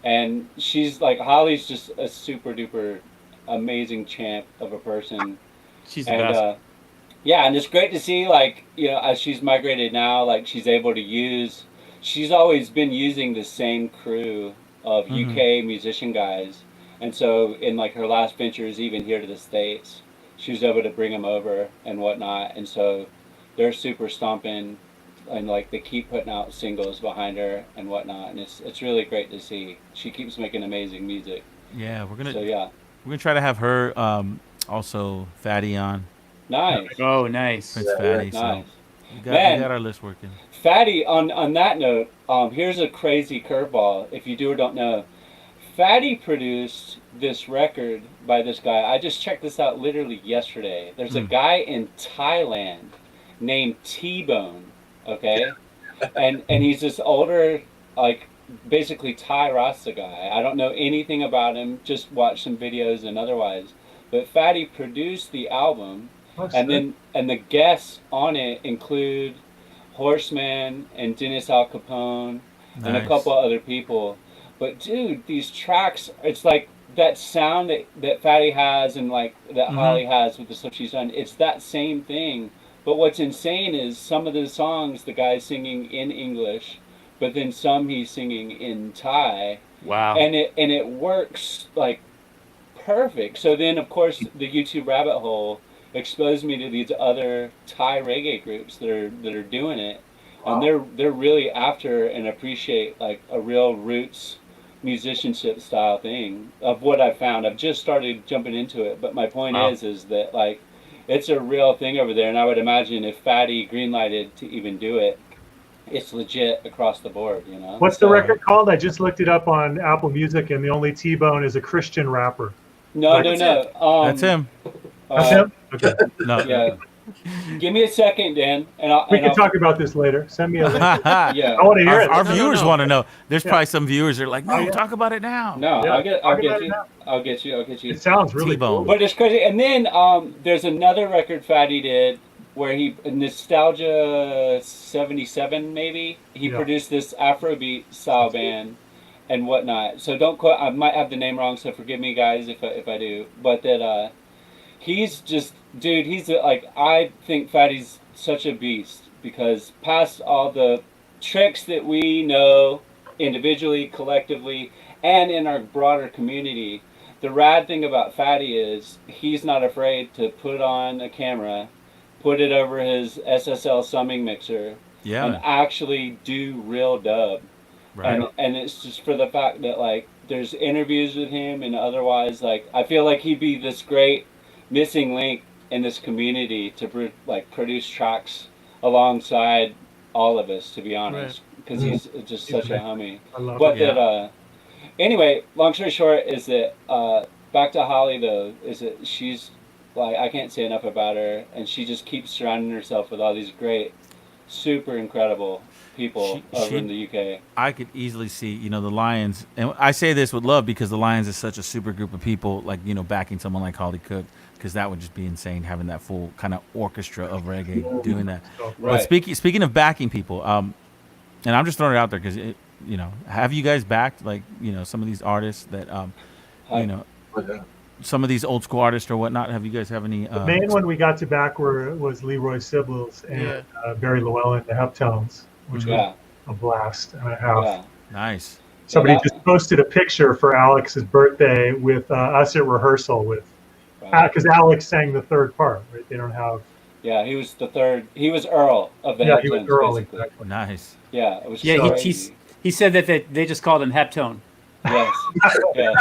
And she's like, Holly's just a super duper amazing champ of a person. She's the And best. yeah, and it's great to see, like, you know, as she's migrated now, like she's able to use. She's always been using the same crew of UK musician guys, and so in like her last ventures, even here to the States, she was able to bring them over and whatnot, and so they're super stomping, and like they keep putting out singles behind her and whatnot, and it's really great to see. She keeps making amazing music. Yeah, we're gonna So try to have her also Fatty on. nice. Oh, nice. Prince Fatty. So Nice. we Man. got our list working. Fatty, on that note, here's a crazy curveball. If you do or don't know, Fatty produced this record by this guy. I just checked this out literally yesterday. There's a guy in Thailand named T-Bone, okay? and he's this older, like, basically Thai Rasta guy. I don't know anything about him, just watch some videos and otherwise. But Fatty produced the album, and the guests on it include Horseman and Dennis Al Capone and a Nice. couple other people. But dude, these tracks, it's like that sound that Fatty has and like that Holly has with the stuff she's done, it's that same thing. But what's insane is some of the songs the guy's singing in English, but then some he's singing in Thai. Wow. And it works like perfect. So then of course the YouTube rabbit hole exposed me to these other Thai reggae groups that are doing it, and they're really after and appreciate like a real roots musicianship style thing of what I've found. I've just started jumping into it, but my point is that like it's a real thing over there, and I would imagine if Fatty greenlighted to even do it, it's legit across the board, you know. What's the record called? I just looked it up on Apple Music, and the only T-Bone is a Christian rapper. No. That's him. That's him? Okay. No. Yeah. Give me a second, Dan, and I'll. We can talk about this later. Send me a link. Yeah. I want to hear it. Our No, viewers no. want to know. There's probably some viewers that are like, no, Oh, yeah. talk about it now. No, Yeah, I'll talk get about you. it now. I'll get you. It sounds really T-Bone. cool. But it's crazy. And then there's another record Fatty did where he Nostalgia 77 maybe. He Yeah. produced this Afrobeat style band and whatnot. So don't quote. I might have the name wrong, so forgive me, guys, if I do. But that he's just dude. He's like I think Fatty's such a beast because past all the tricks that we know individually, collectively, and in our broader community. The rad thing about Fatty is he's not afraid to put on a camera, put it over his SSL summing mixer, Yeah. and actually do real dub. Right. And it's just for the fact that like there's interviews with him and otherwise like I feel like he'd be this great missing link in this community to produce tracks alongside all of us, to be honest, because he's just such a homie. I love But it. that anyway, long story short is that back to Holly though, is that she's like I can't say enough about her, and she just keeps surrounding herself with all these great, super incredible people over in the UK. I could easily see, the Lions, and I say this with love because the Lions is such a super group of people, like, backing someone like Holly Cook, because that would just be insane having that full kind of orchestra of reggae doing that. Right. But speaking of backing people, and I'm just throwing it out there because, have you guys backed, like, some of these artists that, some of these old school artists or whatnot? Have you guys have any? The main one we got to back was Leroy Sibbles and Barry Llewellyn, the Heptones, which was a blast and a half. Yeah. Nice. Somebody just posted a picture for Alex's birthday with us at rehearsal with, because Alex sang the third part, right? They don't have. Yeah, he was the third. He was Earl of the Yeah, Heptones, he was Earl, basically. exactly. Nice. Yeah, it was Yeah, crazy. he said that they just called him Heptone. Yes. Yeah.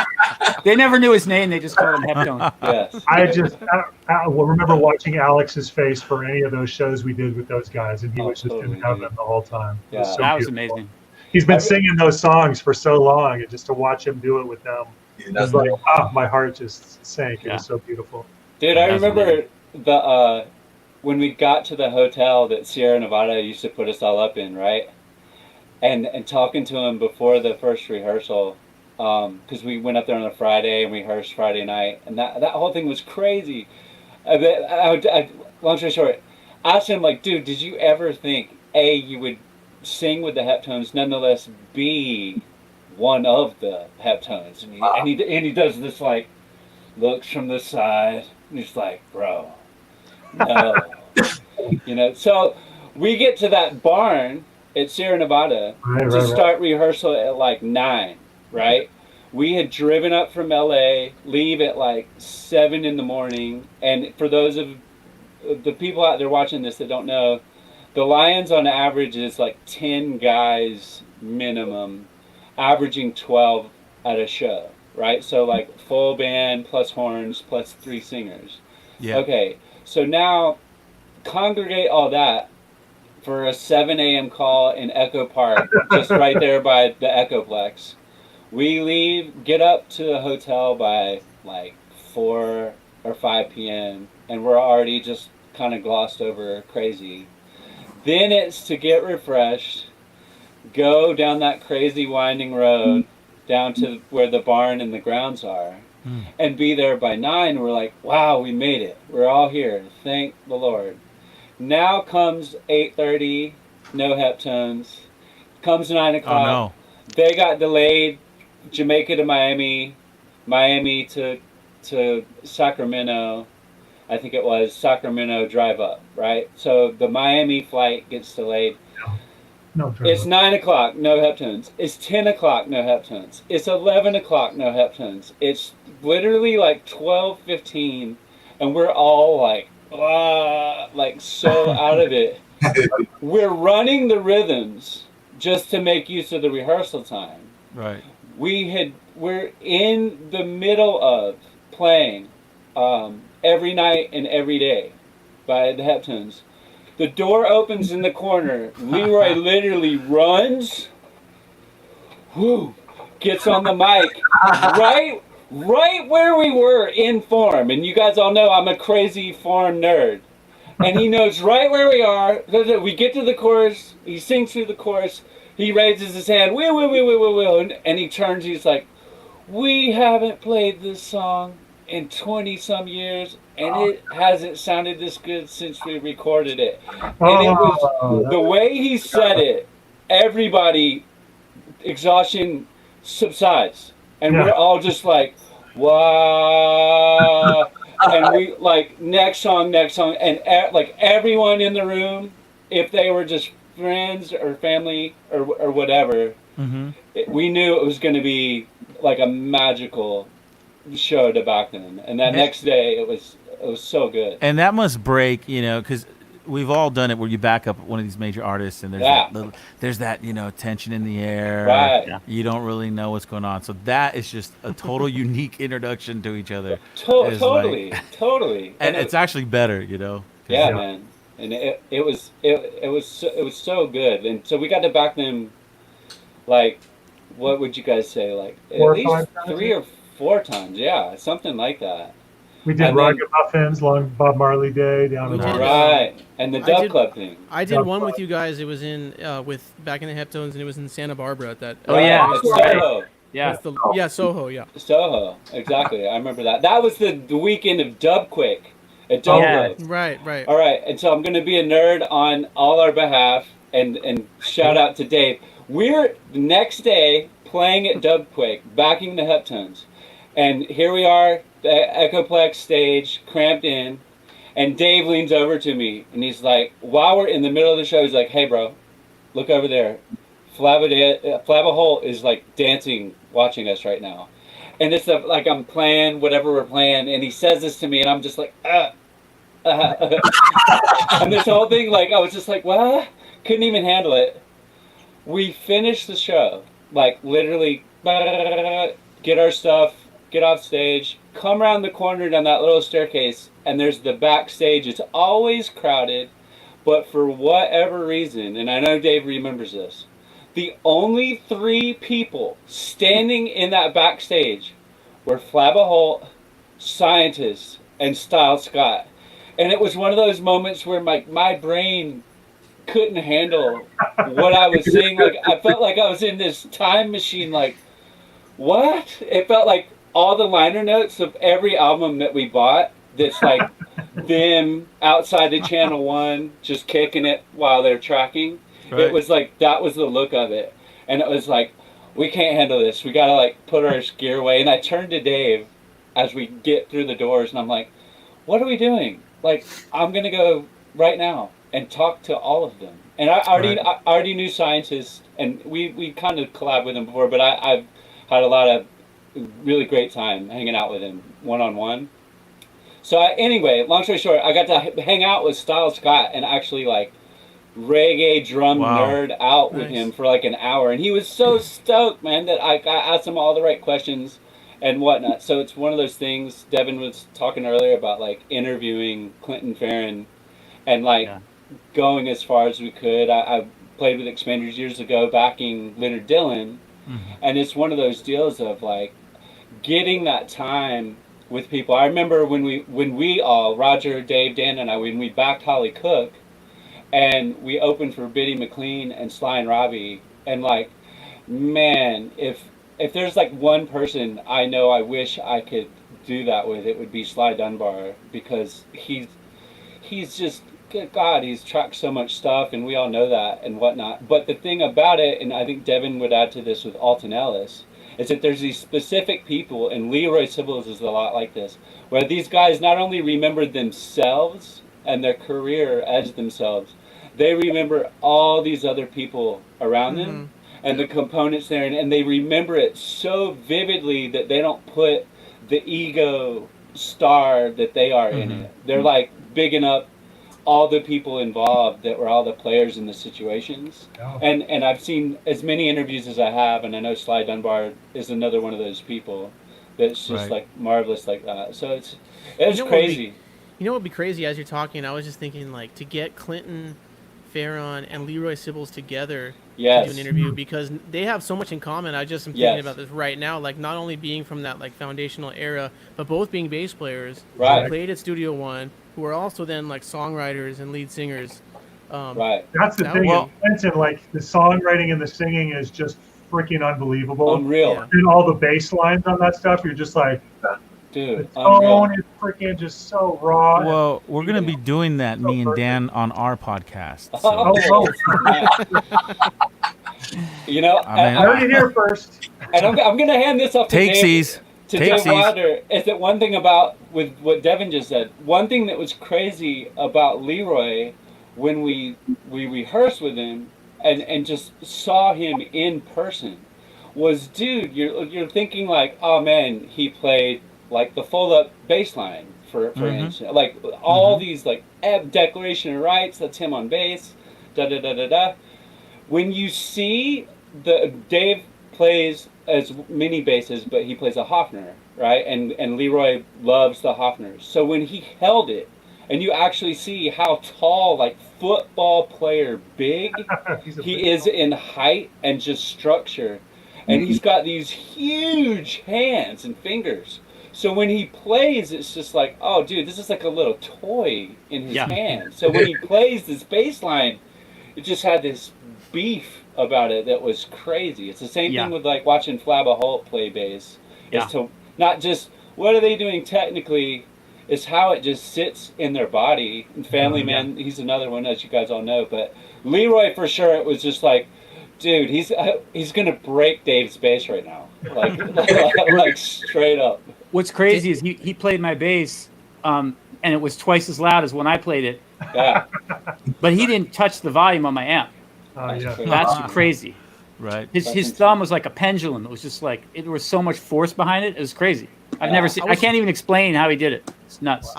They never knew his name. They just called him Heptone. Yes. I remember watching Alex's face for any of those shows we did with those guys, and he was just in heaven the whole time. It was so That was beautiful. amazing. He's been singing those songs for so long, and just to watch him do it with them, it's like, my heart just sank. It was so beautiful. Dude, I remember the when we got to the hotel that Sierra Nevada used to put us all up in, right? And talking to him before the first rehearsal, because we went up there on a Friday and rehearsed Friday night, and that whole thing was crazy. long story short, I asked him, like, dude, did you ever think, A, you would sing with the Heptones, nonetheless, B, one of the Heptones? And he does this, like, looks from the side, and he's like, bro, no. So we get to that barn at Sierra Nevada to start rehearsal at like 9, right? We had driven up from LA, leave at like 7 in the morning. And for those of the people out there watching this that don't know, the Lions on average is like 10 guys minimum, averaging 12 at a show, right? So like full band plus horns plus 3 singers. Yeah. Okay, so now congregate all that for a 7 a.m. call in Echo Park, just right there by the Echoplex. We leave, get up to the hotel by like 4 or 5 p.m. and we're already just kind of glossed over crazy. Then it's to get refreshed, go down that crazy winding road down to where the barn and the grounds are, and be there by 9. We're like, wow, we made it. We're all here. Thank the Lord. Now comes 8:30, no Heptones. Comes 9 o'clock. Oh, no. They got delayed. Jamaica to Miami, Miami to Sacramento. I think it was Sacramento drive up, right? So the Miami flight gets delayed. No, it's 9 o'clock, no Heptones. It's 10 o'clock, no Heptones. It's 11 o'clock, no Heptones. It's literally like 12:15, and we're all like so out of it. We're running the rhythms just to make use of the rehearsal time. Right. We're in the middle of playing every night and every day by the Heptones. The door opens in the corner. Leroy literally runs, gets on the mic, right where we were in form. And you guys all know I'm a crazy form nerd. And he knows right where we are. We get to the chorus. He sings through the chorus. He raises his hand, and he turns. He's like, we haven't played this song in 20-some years, and it hasn't sounded this good since we recorded it. And it was the way he said it, everybody, exhaustion subsides. And we're all just like, wow. And we, like, next song, and like everyone in the room, if they were just friends or family or whatever, we knew it was going to be like a magical show to back them. And that next day, it was so good. And that must break, because we've all done it where you back up one of these major artists and there's that tension in the air. Right. Yeah. You don't really know what's going on. So that is just a total unique introduction to each other. Totally. And it's actually better, Yeah, man. And it was so good. And so we got to back them, like, what would you guys say, like at least 3 or 4 times, yeah, something like that. We did Ragamuffins, Long Bob Marley Day down in right, and the Dub Club thing. I did one with you guys. It was in with back in the Heptones, and it was in Santa Barbara at that. Oh yeah, Soho. Yeah, Soho. Yeah. Soho, exactly. I remember that. That was the weekend of Dub Quick at Dub Club. Right. All right, and so I'm going to be a nerd on all our behalf, and shout out to Dave. We're the next day playing at Dub Quick, backing the Heptones, and here we are, the Echoplex stage, cramped in, and Dave leans over to me, and he's like, while we're in the middle of the show, he's like, hey, bro, look over there. Flabba Holt is like dancing, watching us right now. And it's like I'm playing whatever we're playing, and he says this to me, and I'm just like, and this whole thing, like, I was just like, what? Couldn't even handle it. We finished the show, like, literally, get our stuff, get off stage, come around the corner down that little staircase, and there's the backstage. It's always crowded, but for whatever reason, and I know Dave remembers this, the only 3 people standing in that backstage were Flabba Holt, Scientist, and Style Scott. And it was one of those moments where my brain couldn't handle what I was seeing. Like, I felt like I was in this time machine. Like, what? It felt like all the liner notes of every album that we bought. That's like them outside the channel 1 just kicking it while they're tracking. Right. It was like, that was the look of it. And it was like, we can't handle this. We got to like put our gear away. And I turned to Dave as we get through the doors and I'm like, what are we doing? Like, I'm going to go right now and talk to all of them. And I already knew scientists, and we kind of collabed with him before, but I've had a lot of really great time hanging out with him one-on-one. So anyway, long story short, I got to hang out with Styles Scott and actually like reggae drum nerd out with him for like an hour. And he was so stoked, man, that I asked him all the right questions and whatnot. So it's one of those things. Devin was talking earlier about like interviewing Clinton Farron and like going as far as we could. I played with Expanders years ago backing Leonard Dillon. And it's one of those deals of like getting that time with people. I remember when we all, Roger, Dave, Dan, and I, when we backed Holly Cook and we opened for Biddy McLean and Sly and Robbie, and like, man, if there's like one person I know I wish I could do that with, it would be Sly Dunbar, because he's just, good God, he's tracked so much stuff, and we all know that and whatnot. But the thing about it, and I think Devin would add to this with Alton Ellis, is that there's these specific people, and Leroy Sibbles is a lot like this, where these guys not only remember themselves and their career as themselves, they remember all these other people around them and the components there, and they remember it so vividly that they don't put the ego star that they are in it. They're like bigging up all the people involved that were all the players in the situations. And I've seen as many interviews as I have, and I know Sly Dunbar is another one of those people that's just like marvelous like that. So it's crazy. You know what would be crazy as you're talking? I was just thinking, like, to get Clinton Farron and Leroy Sibbles together to do an interview, because they have so much in common. I just am thinking about this right now, like not only being from that like foundational era, but both being bass players who played at Studio One, who are also then like songwriters and lead singers. That's the thing. Clinton, like the songwriting and the singing is just freaking unbelievable. Unreal. And all the bass lines on that stuff, you're just like, dude, the tone is freaking just so raw. Well, we're going to be doing that, me and Dan, on our podcast. So. You know, I heard it here first. And I'm going to hand this off to Dave Take is that one thing about, with what Devin just said, one thing that was crazy about Leroy when we rehearsed with him and just saw him in person was, dude, you're thinking like, oh man, he played like the full up bass line for instance, like all these like Declaration of Rights, that's him on bass, da da da da da. When you see Dave plays as many basses, but he plays a Hofner, right? And Leroy loves the Hofners. So when he held it, and you actually see how tall, like football player big he is in height and just structure, and he's got these huge hands and fingers. So when he plays, it's just like, oh, dude, this is like a little toy in his hand. So when he plays this bass line, it just had this beef about it that was crazy. It's the same thing with like watching Flabba Holt play bass. It's to not just what are they doing technically, it's how it just sits in their body. And Family Man, he's another one, as you guys all know. But Leroy, for sure, it was just like, dude, he's gonna break Dave's bass right now, like straight up. What's crazy is he played my bass, and it was twice as loud as when I played it. Yeah. But he didn't touch the volume on my amp. That's crazy. Right. His thumb was like a pendulum. It was just like, there was so much force behind it. It was crazy. I've never seen. I can't even explain how he did it. It's nuts.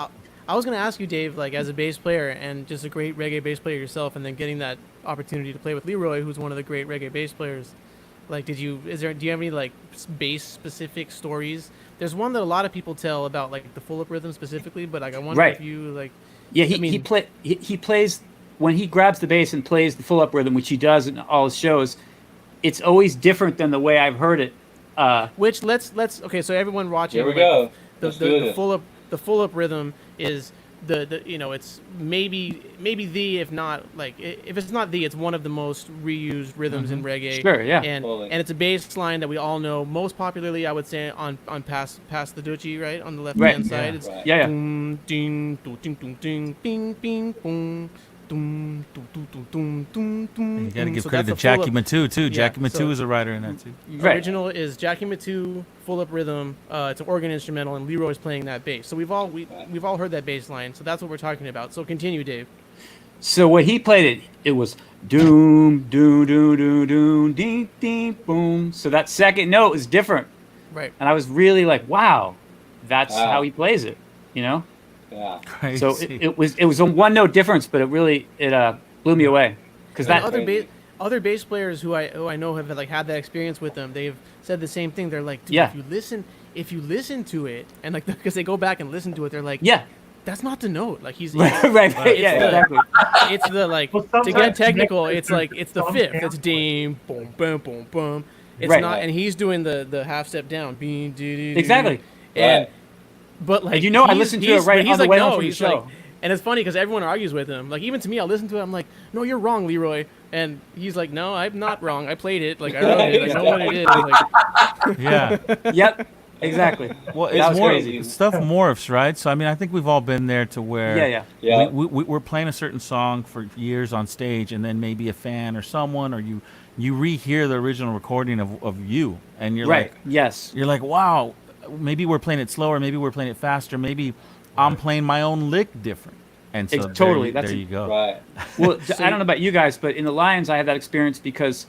I was gonna ask you, Dave, like as a bass player and just a great reggae bass player yourself, and then getting that opportunity to play with Leroy, who's one of the great reggae bass players. Like, do you have any like bass specific stories? There's one that a lot of people tell about like the full up rhythm specifically, but like I wonder if you like. Yeah, he plays when he grabs the bass and plays the full up rhythm, which he does in all his shows. It's always different than the way I've heard it. Which let's okay. So everyone watching, here we go. The full up rhythm is the you know, it's maybe the, if not like, if it's not the, it's one of the most reused rhythms in reggae. Sure, yeah. And it's a bass line that we all know most popularly, I would say, on past the Duchy, right, on the left hand side. It's boom, ding, ding, ding, ding, ding, bing, bing, boom. Doom, doom, doom, doom, doom, doom, You got to give so credit to that's a Jackie Matu too. Yeah, Jackie Matu so- is a writer in that too. Original is Jackie Matu, full up rhythm. It's an organ instrumental, and Leroy's playing that bass. So we've all heard that bass line. So that's what we're talking about. So continue, Dave. So when he played it was doom, doom, doom, doom, doom, ding, ding, boom. So that second note is different. Right. And I was really like, wow, that's how he plays it, you know? Yeah. Crazy. So it was a one note difference, but it blew me away. Because that Other bass players who I know have like had that experience with them, they've said the same thing. They're like, dude, if you listen to it, and like, because they go back and listen to it, they're like, that's not the note. Like he's right, exactly. It's the like, to get technical, it's like it's the fifth. It's ding, boom, boom, boom, boom. It's not, and he's doing the half step down. Exactly. And but like, I listened to it right on the way home from the show. Like, and it's funny because everyone argues with him. Like, even to me, I'll listen to it. I'm like, no, you're wrong, Leroy. And he's like, no, I'm not wrong. I played it. Like, I wrote it. I know what it is. Like, yeah. Yep. Exactly. Well, That it's was more crazy. stuff morphs, right? So I mean, I think we've all been there to where we're playing a certain song for years on stage, and then maybe a fan or someone, or you rehear the original recording of you, and you're like, you're like, wow, maybe we're playing it slower, maybe we're playing it faster, maybe I'm playing my own lick different. And so totally, there you go. Right. Well, I don't know about you guys, but in the Lions, I had that experience because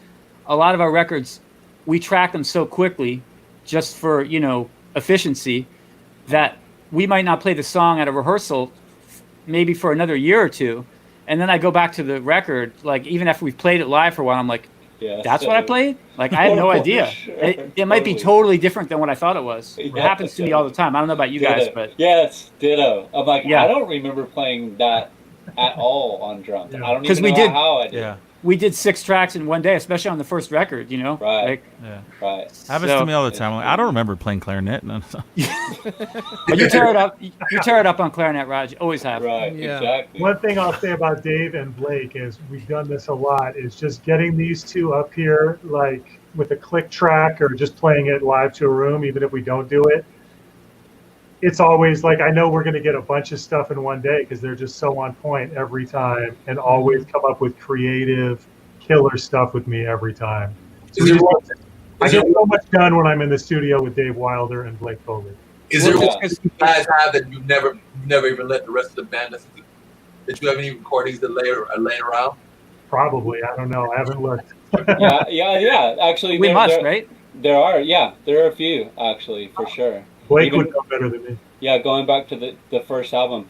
a lot of our records, we track them so quickly, just for efficiency, that we might not play the song at a rehearsal, maybe for another year or two, and then I go back to the record, like even after we've played it live for a while, I'm like, that's what I played? Like, I had no idea. It might be totally different than what I thought it was. It happens to me all the time. I don't know about you guys, but yes, ditto. I'm like, I don't remember playing that at all on drums. I don't even know how I did. Yeah. We did 6 tracks in one day, especially on the first record, Right. Like, Right. Happens to me all the time. I'm like, I don't remember playing clarinet. No. But you tear it up. You tear it up on clarinet, Raj. You always have. Right. Yeah. Exactly. One thing I'll say about Dave and Blake is we've done this a lot, is just getting these two up here, like with a click track or just playing it live to a room, even if we don't do it. It's always like, I know we're going to get a bunch of stuff in one day because they're just so on point every time and always come up with creative, killer stuff with me every time. So I get so much done when I'm in the studio with Dave Wilder and Blake Foley. Is there one you guys have that you've never even let the rest of the band listen to? Did you have any recordings that are laying around? Probably. I don't know. I haven't looked. Yeah. Actually, We must, right? There are a few, actually, for sure. Blake would know better than me. Yeah, going back to the first album.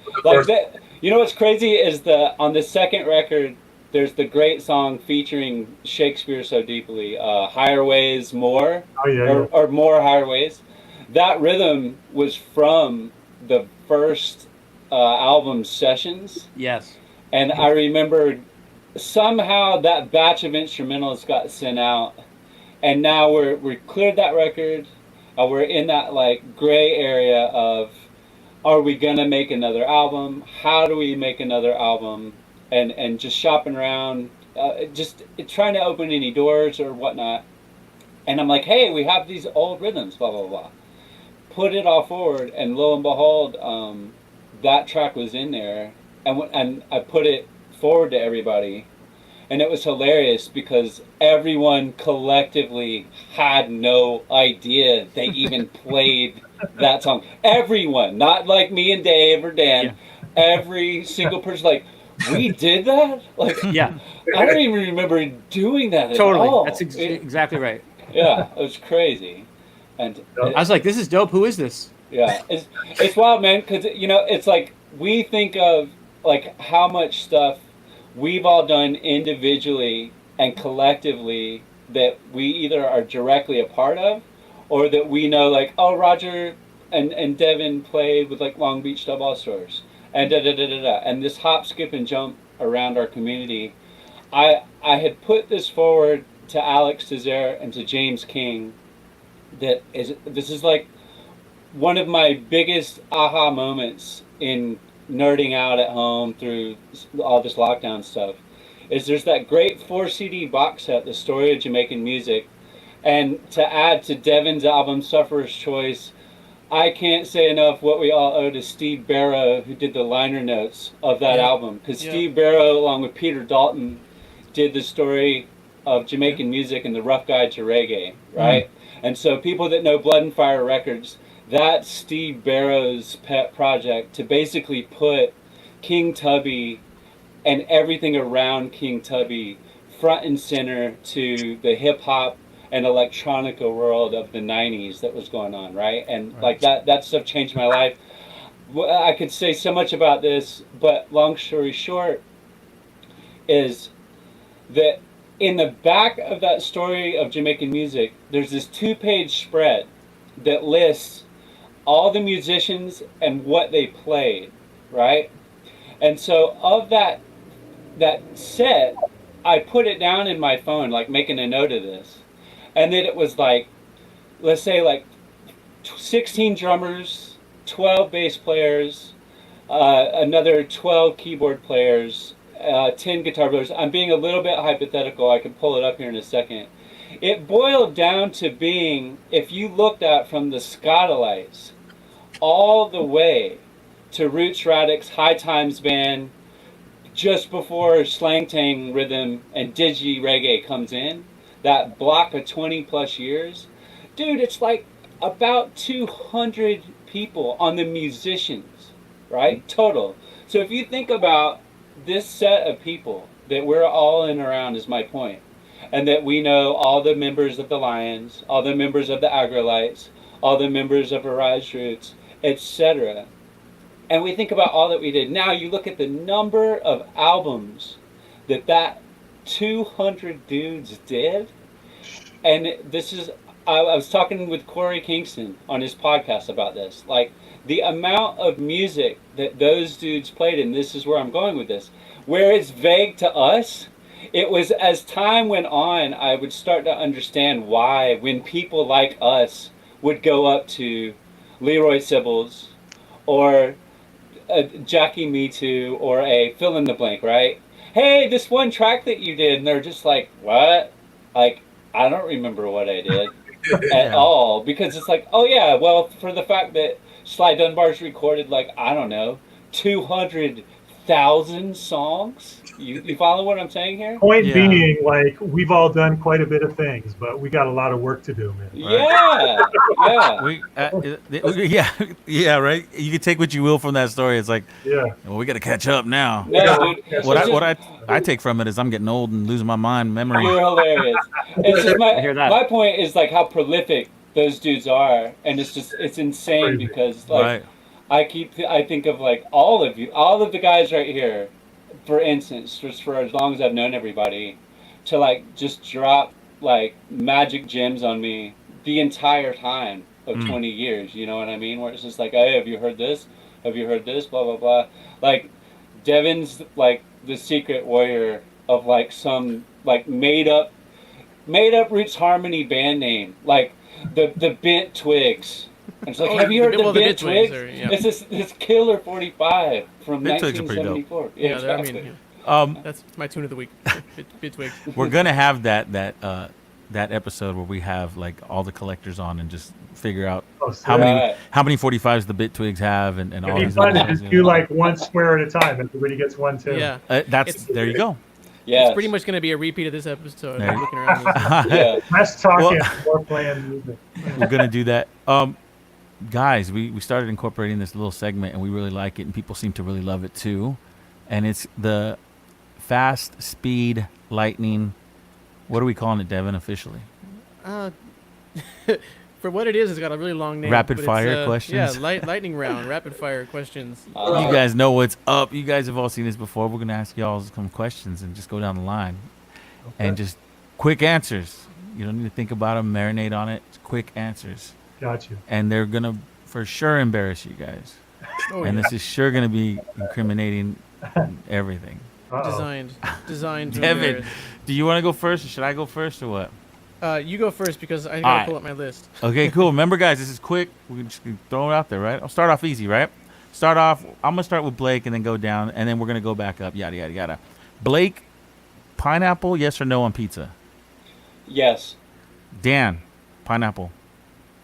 You know what's crazy is on the second record, there's the great song featuring Shakespeare so deeply, Higher Ways, More, or More, Higher Ways. That rhythm was from the first album sessions. Yes. And I remember somehow that batch of instrumentals got sent out, and now we cleared that record. We're in that like gray area of, are we gonna make another album? How do we make another album? And just shopping around, just trying to open any doors or whatnot. And I'm like, hey, we have these old rhythms, blah blah blah. Put it all forward, and lo and behold, that track was in there, and I put it forward to everybody. And it was hilarious because everyone collectively had no idea they even played that song. Everyone, not like me and Dave or Dan. Yeah. Every single person, like, we did that? Like, I don't even remember doing that at all. That's exactly right. Yeah, it was crazy. And I was like, this is dope. Who is this? Yeah, it's wild, man, because, it's like we think of, like, how much stuff we've all done individually and collectively that we either are directly a part of, or that we know, like, oh, Roger and Devin played with like Long Beach Dub All Stars, and and this hop, skip, and jump around our community. I had put this forward to Alex Tizera and to James King. This is like one of my biggest aha moments in nerding out at home through all this lockdown stuff, is there's that great 4 CD box set, The Story of Jamaican Music. And to add to Devin's album, Sufferer's Choice, I can't say enough what we all owe to Steve Barrow, who did the liner notes of that album. Because Steve Barrow, along with Peter Dalton, did the story of Jamaican music and the Rough Guide to Reggae, right? And so people that know Blood and Fire Records, that's Steve Barrow's pet project, to basically put King Tubby and everything around King Tubby front and center to the hip-hop and electronica world of the 90s that was going on, right? And like that stuff changed my life. I could say so much about this, but long story short is that in the back of that story of Jamaican music, there's this 2-page spread that lists all the musicians and what they played, right? And so of that set, I put it down in my phone, like making a note of this. And then it was like, let's say like 16 drummers, 12 bass players, another 12 keyboard players, 10 guitar players. I'm being a little bit hypothetical. I can pull it up here in a second. It boiled down to being, if you looked at from the Scotalites all the way to Roots Radix, High Times Band, just before Slang Tang Rhythm and Digi Reggae comes in, that block of 20 plus years, dude, it's like about 200 people on the musicians, right? Total. So if you think about this set of people that we're all in around, is my point, and that we know all the members of the Lions, all the members of the Agrolites, all the members of Arise Roots, etc. And we think about all that we did. Now you look at the number of albums that 200 dudes did, and this is, I was talking with Corey Kingston on his podcast about this, like the amount of music that those dudes played, and this is where I'm going with this, where it's vague to us. It was as time went on, I would start to understand why when people like us would go up to Leroy Sibbles or Jackie Me Too or a fill in the blank, right? Hey, this one track that you did, and they're just like, what? Like, I don't remember what I did at all, because it's like, oh yeah, well, for the fact that Sly Dunbar's recorded, like, I don't know, 200,000 songs. You follow what I'm saying here? Point being, like, we've all done quite a bit of things, but we got a lot of work to do, man. Right? Yeah, right. You can take what you will from that story. It's like, well, we got to catch up now. No, dude, what I take from it is I'm getting old and losing my mind, memory. You're hilarious. It's just my point is like how prolific those dudes are, and it's insane because like I think of like all of the guys right here, for instance, just for as long as I've known everybody, to like just drop like magic gems on me the entire time of 20 years, you know what I mean? Where it's just like, hey, have you heard this? Have you heard this? Blah, blah, blah. Like, Devin's like the secret warrior of like some like made up Roots Harmony band name, like the Bent Twigs. And it's like, have you heard the Bent Twigs? It's this Killer 45 from 1974. Yeah, exactly. That's my tune of the week. Bent Twigs. We're gonna have that episode where we have like all the collectors on and just figure out how many 45s the Bit Twigs have and all these. Fun to just do like one square at a time. Everybody gets one too. Yeah, there you go. Yeah, it's pretty much going to be a repeat of this episode. I'm looking around less talking, more playing music. We're gonna do that. Guys, we started incorporating this little segment and we really like it, and people seem to really love it too. And it's the fast, speed, lightning. What are we calling it, Devin, officially? For what it is, it's got a really long name. Rapid fire questions. Yeah, lightning round, rapid fire questions. You guys know what's up. You guys have all seen this before. We're going to ask y'all some questions and just go down the line. And just quick answers. You don't need to think about them, marinate on it. It's quick answers. Got you. And they're going to for sure embarrass you guys. This is sure going to be incriminating everything. Designed to Devin, embarrass. do you want to go first or should I go first or what? You go first because I gotta pull up my list. Okay, cool. Remember, guys, this is quick. We can just throw it out there, right? I'll start off easy, right? start off. I'm gonna start with Blake and then go down, and then we're gonna go back up. Yada yada yada. Blake, pineapple, yes or no on pizza? Yes. Dan, pineapple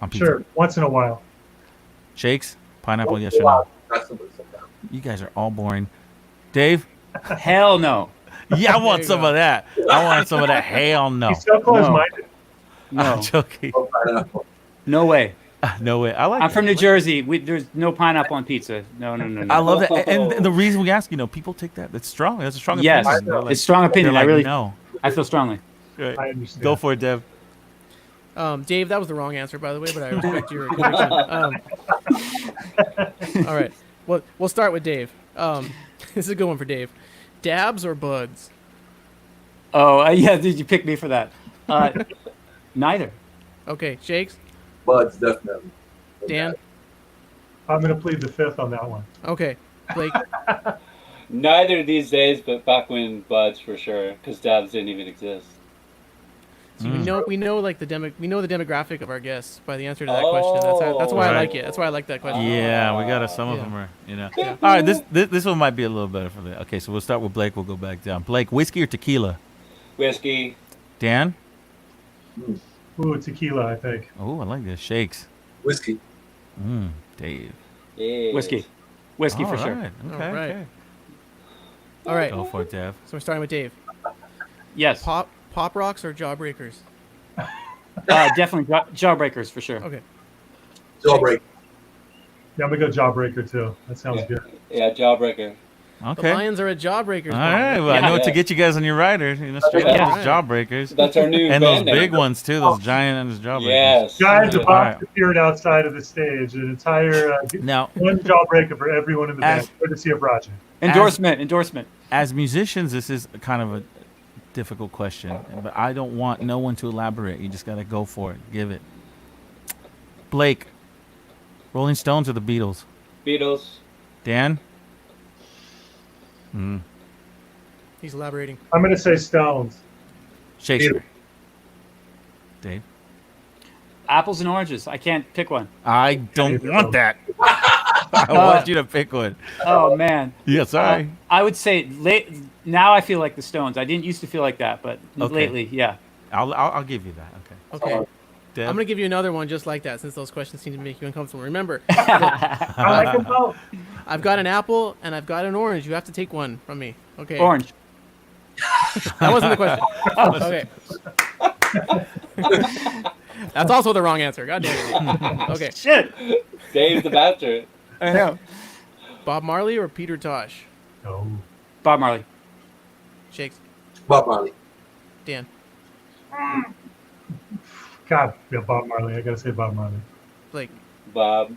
on pizza. Sure, once in a while. Shakes, pineapple, yes or no? You guys are all boring. Dave? Hell no. Yeah, I want some of that. I want some of that. Hell no. He's so close-minded. No. I'm joking. No way. No way. I like I'm it. from New Jersey. There's no pineapple on pizza. No. I love that. And the reason we ask, people take that. That's strong. That's a strong Yes, opinion. They're it's strong opinion. they're I really no. I feel strongly. Right. I understand. Go for it, Dev. Dave, that was the wrong answer, by the way, but I respect your conviction. All right. Well, we'll start with Dave. This is a good one for Dave. Dabs or buds? Oh, yeah, did you pick me for that? Neither. Okay, Shakes? Buds, definitely. Dan? I'm going to plead the fifth on that one. Okay. Blake? Neither these days, but back when buds for sure, because dabs didn't even exist. So we know like the demographic of our guests by the answer to that question. That's why I Right. like it. That's why I like that question. Yeah, we got some of Yeah. them are, All right, this one might be a little better for the. Okay, so we'll start with Blake. We'll go back down. Blake, whiskey or tequila? Whiskey. Dan? Ooh, tequila, I think. Oh, I like this. Shakes. Whiskey. Dave. Yeah. Whiskey for sure. Right. Okay. All right. Okay. All right. Go for it, Dev. So we're starting with Dave. Yes. Pop rocks or jawbreakers? Definitely jawbreakers for sure. Okay. Jailbreak. Yeah, I'm going to go Jawbreaker, too. That sounds good. Yeah, jawbreaker. The Okay. Lions are at jawbreakers. All right. Well, I know what to get you guys on your riders. Straight Yeah. up, those jawbreakers. That's our new And those band name. big ones too. Those giant and those jawbreakers. Yes. Guys, the Yeah. box appeared outside of the stage. An entire Now, one Jawbreaker for everyone in the band. Courtesy of Roger. Endorsement. as musicians, this is kind of a difficult question, but I don't want no one to elaborate. You just got to go for it. Give it. Blake, Rolling Stones or the Beatles? Beatles. Dan? He's elaborating. I'm going to say Stones. Shakespeare. Dave? Apples and oranges. I can't pick one. I don't want that. I want you to pick one. Oh man. Yeah, sorry. I would say now I feel like the Stones. I didn't used to feel like that, but Okay. lately, yeah. I'll give you that. Okay. Okay. Dev? I'm going to give you another one just like that since those questions seem to make you uncomfortable. Remember, I like them both. I've got an apple and I've got an orange. You have to take one from me. Okay. Orange. That wasn't the question. Okay. That's also the wrong answer. God damn it. Okay. Shit. Dave's the bastard. I know. Bob Marley or Peter Tosh? No. Bob Marley. Shakes. Bob Marley. Dan. God, yeah, Bob Marley. I got to say Bob Marley. Blake. Bob.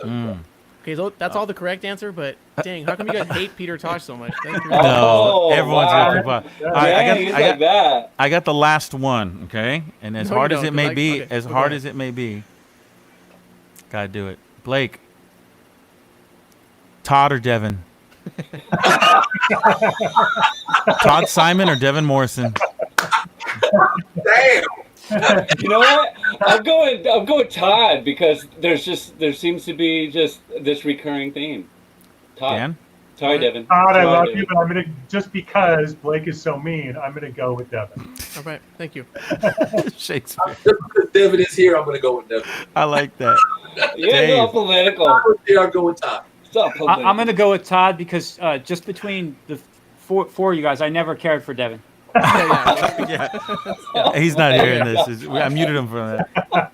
Okay, so that's all the correct answer, but dang, how come you guys hate Peter Tosh so much? That's No, Oh, everyone's wow. gonna pick Bob. Yeah. All right, Dang, he's like that. I got the last one, okay? And as No, hard you as don't, it may 'cause be, okay, as go hard ahead. as it may be, gotta do it. Blake, Todd or Devin? Todd Simon or Devin Morrison? Damn. You know what? I'm going Todd because there seems to be just this recurring theme. Todd. Dan? Sorry, Devin. Todd, I Sorry, love Devin. you, but I'm going to, just because Blake is so mean, I'm going to go with Devin. All right, thank you. Shakespeare. Just because Devin is here, I'm going to go with Devin. I like that. You're Dave. all political. Here, I'll go with Todd. Stop political. I'm gonna go with Todd because just between the four of you guys, I never cared for Devin. Yeah. He's not hearing this. I muted him from that.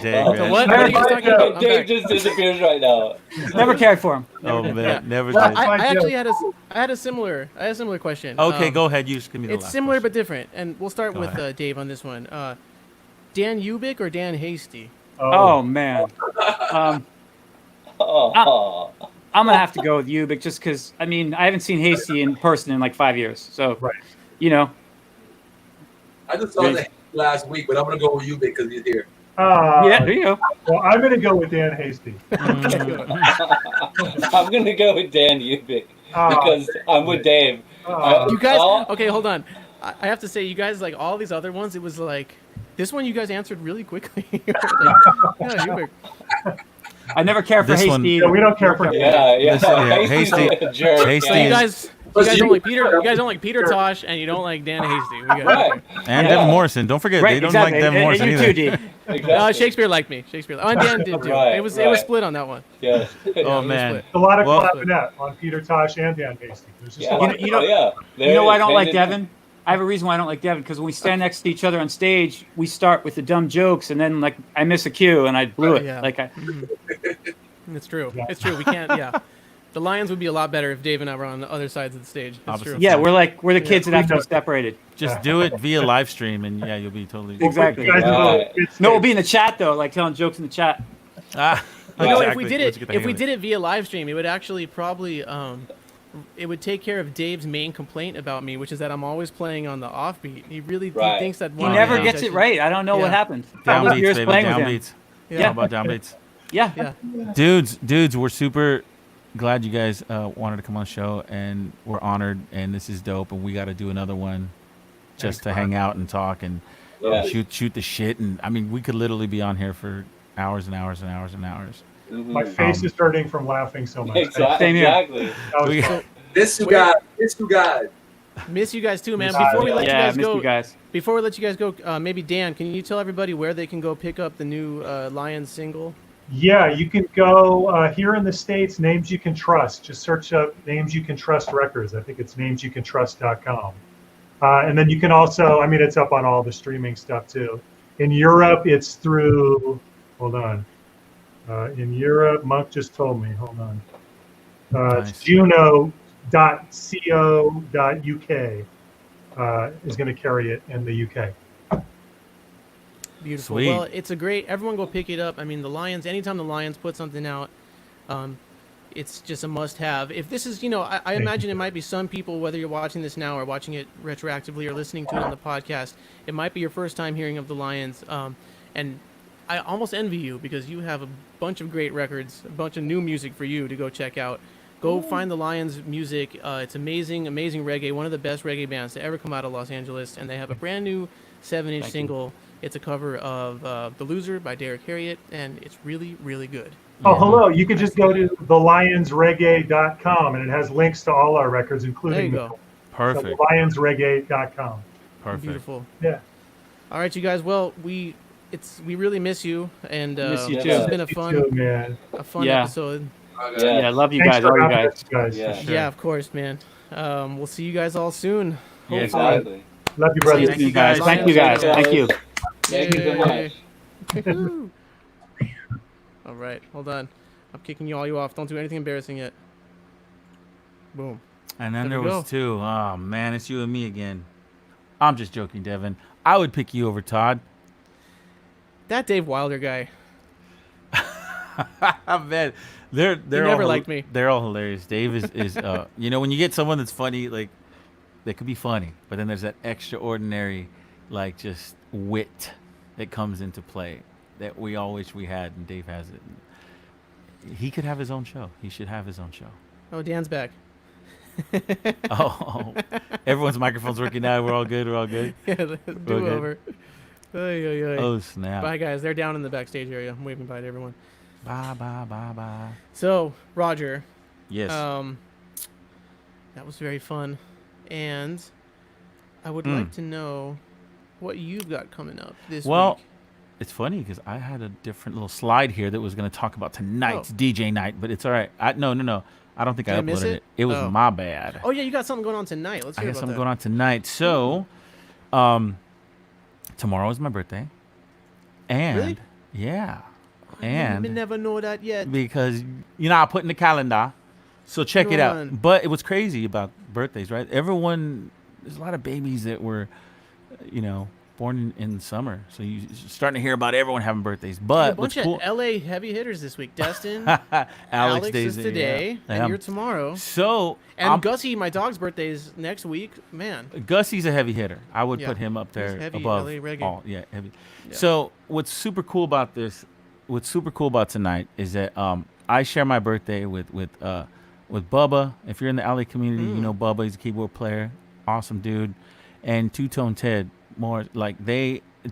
Dang, So man. what are you guys talking about? I'm Dave back. just disappears right now. Never cared for him. Oh, man. Yeah. Never Well, did. I actually had a similar question. Okay, go ahead. You just give me the It's last similar question. but different, and we'll start Go with ahead. Dave on this one. Dan Ubik or Dan Hasty? Oh man. Oh. I'm gonna have to go with you, but just because I haven't seen Hasty in person in like 5 years, so Right. you know. I just saw that last week, but I'm going to go with you because he's here. Yeah, there you go. Well, I'm going to go with Dan Hasty. I'm gonna go with Dan Ubik because I'm with Dave. You guys, Oh. okay, hold on. I have to say, you guys, like all these other ones, it was like this one you guys answered really quickly. Yeah, Ubik. I never care for This Hasty. one- Yeah, we don't care for Yeah. This- yeah, Hasty's Hasty- a jerk. Hasty So you is- guys don't like Peter. You guys don't like Peter Tosh, and you don't like Dan Hasty. We got Right. And Yeah. Devin Morrison. Don't forget, Right, they don't exactly. like Devin and Morrison you either. too, D. Exactly. Shakespeare liked me. Oh, and Dan did too. Right, it was right. split on that one. Yes. Oh, it was man. split. A lot of Well- clapping on Peter Tosh and Dan Hasty. There's just a Yeah. lot. You know- yeah. You know why I don't like There it is. Devin? I have a reason why I don't like Devin, because when we stand next to each other on stage, we start with the dumb jokes, and then like I miss a cue and I blew it. Yeah. Like I, It's true. Yeah. It's true. We can't. Yeah. The Lions would be a lot better if Dave and I were on the other sides of the stage. That's Opposite true. yeah, we're the kids that have to be separated. Just do it via live stream, and yeah, you'll be totally. Exactly. You guys Right. know, it's- No, we'll be in the chat though, like telling jokes in the chat. Ah, You know, if exactly. we did Let's it, get the if hang we of did it via live stream, it would actually probably it would take care of Dave's main complaint about me, which is that I'm always playing on the offbeat. He really Right. thinks that He one never of the gets things it I right. I don't know what Yeah. happened. All those Downbeats, years baby, playing with him. downbeats. should- How about downbeats? Yeah. Yeah. Dudes, we're super glad you guys wanted to come on the show, and we're honored, and this is dope, and we got to do another one just to hang out and talk and Yeah. shoot the shit. And I mean, we could literally be on here for hours and hours and hours and hours. My face is hurting from laughing so much. Exactly. Same here. Exactly. That was We- fun. This you Wait. got. This you got. Miss you guys too, man. Yeah, Before we let Yeah, you I guys missed go, you guys. before we let you guys go, maybe Dan, can you tell everybody where they can go pick up the new Lions single? Yeah, you can go here in the States, Names You Can Trust. Just search up Names You Can Trust Records. I think it's namesyoucantrust.com. And then you can also, I mean, it's up on all the streaming stuff too. In Europe, it's through, hold on. In Europe, Monk just told me, hold on. Nice. It's juno.co.uk is going to carry it in the UK. Beautiful. Sweet. Well, it's a great. Everyone go pick it up. I mean, the Lions. Anytime the Lions put something out, it's just a must-have. If this is, I imagine it might be some people, whether you're watching this now or watching it retroactively or listening to it on the podcast, it might be your first time hearing of the Lions. And I almost envy you because you have a bunch of great records, a bunch of new music for you to go check out. Go find the Lions music. It's amazing, amazing reggae. One of the best reggae bands to ever come out of Los Angeles, and they have a brand new 7-inch Thank you. single. It's a cover of "The Loser" by Derrick Harriott, and it's really, really good. Oh, hello. You could just go to thelionsreggae.com and it has links to all our records, including There you go. Perfect. So thelionsreggae.com. Perfect. Beautiful. Yeah. All right, you guys. Well, we really miss you, and Miss you this too. has been a You fun, too, man. Yeah. episode. Yeah. Yeah, I love you Thanks guys, for all you having guys. us, guys. Yeah. Sure. Yeah, of course, man. We'll see you guys all soon. Yeah, Hopefully. Exactly. Love you, See brother. you Thank you guys. Thank you guys. Thank you. Thank you so much. Woo. All right, hold on. I'm kicking all you off. Don't do anything embarrassing yet. Boom. And then There there we was two. Oh man, it's you and me again. I'm just joking, Devin. I would pick you over Todd. That Dave Wilder guy. Man, they're never all, liked me. They're all hilarious. Dave is when you get someone that's funny, like they could be funny, but then there's that extraordinary, like just wit that comes into play that we all wish we had, and Dave has it. He could have his own show. He should have his own show. Oh, Dan's back. Oh, everyone's microphone's working now. We're all good. We're all good. Yeah, do Okay. over. Oy, oy, oy. Oh snap! Bye, guys. They're down in the backstage area. I'm waving bye to everyone. Bye bye bye bye. So, Roger, Yes. that was very fun, and I would like to know what you've got coming up this Well, week. it's funny because I had a different little slide here that was going to talk about tonight's Oh. DJ night, but it's all right. No. I don't think Did I I miss uploaded it? it. It was Oh. my bad. Oh yeah, you got something going on tonight. Let's I hear got about something that. going on tonight. So, tomorrow is my birthday, and Really? yeah, You and never know that yet. because I put in the calendar. So check it Go out. on. But it was crazy about birthdays, right? There's a lot of babies that were, born in summer. So you're starting to hear about everyone having birthdays. A But what's bunch cool? of LA heavy hitters this week. Destin, Alex is Daisy, today, yeah. and Yeah. you're tomorrow. So And Gussie, my dog's birthday is next week. Man, Gussie's a heavy hitter. I would Yeah. put him up there He's heavy above LA reggae. all. Yeah, heavy. Yeah. So what's super cool about this? What's super cool about tonight is that I share my birthday with Bubba. If you're in the LA community, you know Bubba. He's a keyboard player, awesome dude, and Two Tone Ted.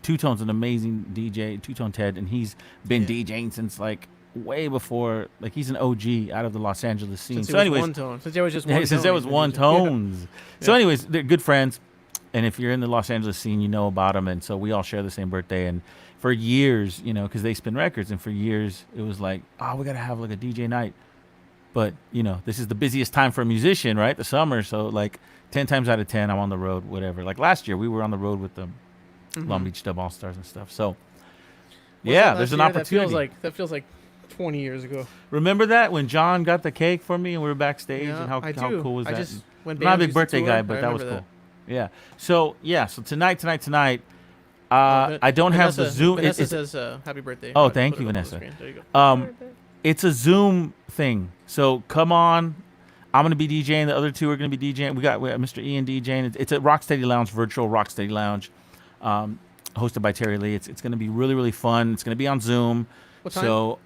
Two Tone's an amazing DJ. Two Tone Ted, and he's been DJing since like way before. Like he's an OG out of the Los Angeles scene. Since So it was anyways, one tone. Since there was just one tone. since there was one tones. So anyways, they're good friends. And if you're in the Los Angeles scene, you know about them. And so we all share the same birthday. And for years, you know, because they spin records, and for years it was like, oh, we got to have like a DJ night. But, you know, this is the busiest time for a musician, right? The summer. So like 10 times out of 10, I'm on the road, whatever. Like last year, we were on the road with the Long Beach Dub All-Stars and stuff. So, there's an opportunity. That feels like 20 years ago. Remember that when John got the cake for me and we were backstage? Yeah, And how cool was that? When I'm not a bands big used to birthday tour, guy, I but that was remember cool. Yeah. So tonight, I don't have the Zoom. Vanessa says happy birthday. Oh, I'll thank put you, it up on the Vanessa. screen. There you go. It's a Zoom thing. So come on. I'm going to be DJing. The other two are going to be DJing. We got Mr. Ian DJing. It's at Rocksteady Lounge, virtual Rocksteady Lounge, hosted by Terry Lee. It's going to be really, really fun. It's going to be on Zoom. What time? So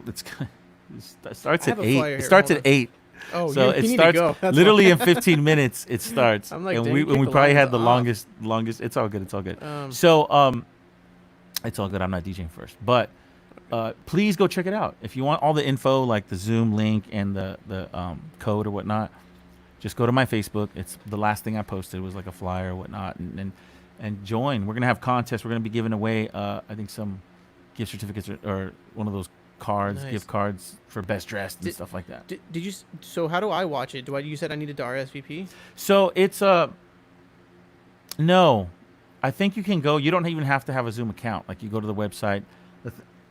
it starts at 8. flyer It here. starts Hold at 8. Oh, So you it need to starts go. That's literally why. in 15 minutes. It starts. I'm like, and dang, we kick the probably had lines the longest. It's all good. It's all good. Um, So it's all good. I'm not DJing first, but please go check it out. If you want all the info, like the Zoom link and the code or whatnot, just go to my Facebook. It's the last thing I posted was like a flyer or whatnot, and join. We're gonna have contests. We're gonna be giving away I think some gift certificates or one of those cards, Nice. gift cards for best dressed and stuff like that. Did you? So how do I watch it? You said I needed to RSVP? So it's no, I think you can go. You don't even have to have a Zoom account. Like you go to the website.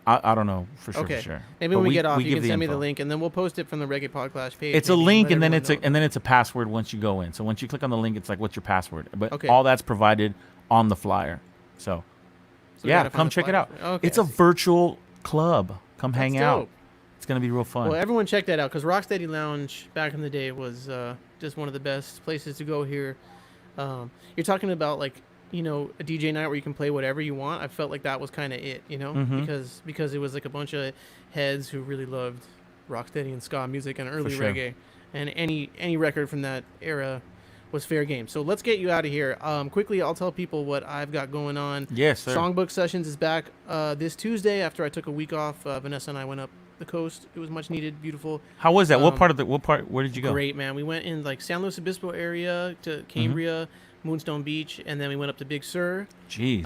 I don't know for sure. Okay. For sure. Maybe But when we get off, you give can send me the info. link, and then we'll post it from the Reggae PodClash page. It's a maybe, link, let and then everyone know. it's a password once you go in. So once you click on the link, it's like, what's your password? But Okay. all that's provided on the flyer. So we gotta find come the check it flyer. out. Okay, It's a I see. virtual club. Come hang That's out. dope. It's gonna be real fun. Well, everyone check that out because Rocksteady Lounge back in the day was just one of the best places to go here. You're talking about like, you know, a DJ night where you can play whatever you want. I felt like that was kind of it, you know, because it was like a bunch of heads who really loved Rocksteady and ska music and early sure. reggae, and any record from that era was fair game. So let's get you out of here. Quickly, I'll tell people what I've got going on. Yes, sir. Songbook Sessions is back this Tuesday after I took a week off. Vanessa and I went up the coast. It was much needed, beautiful. How was that? What part? Where did you go? Great, man. We went in like San Luis Obispo area to Cambria, Moonstone Beach, and then we went up to Big Sur. Jeez.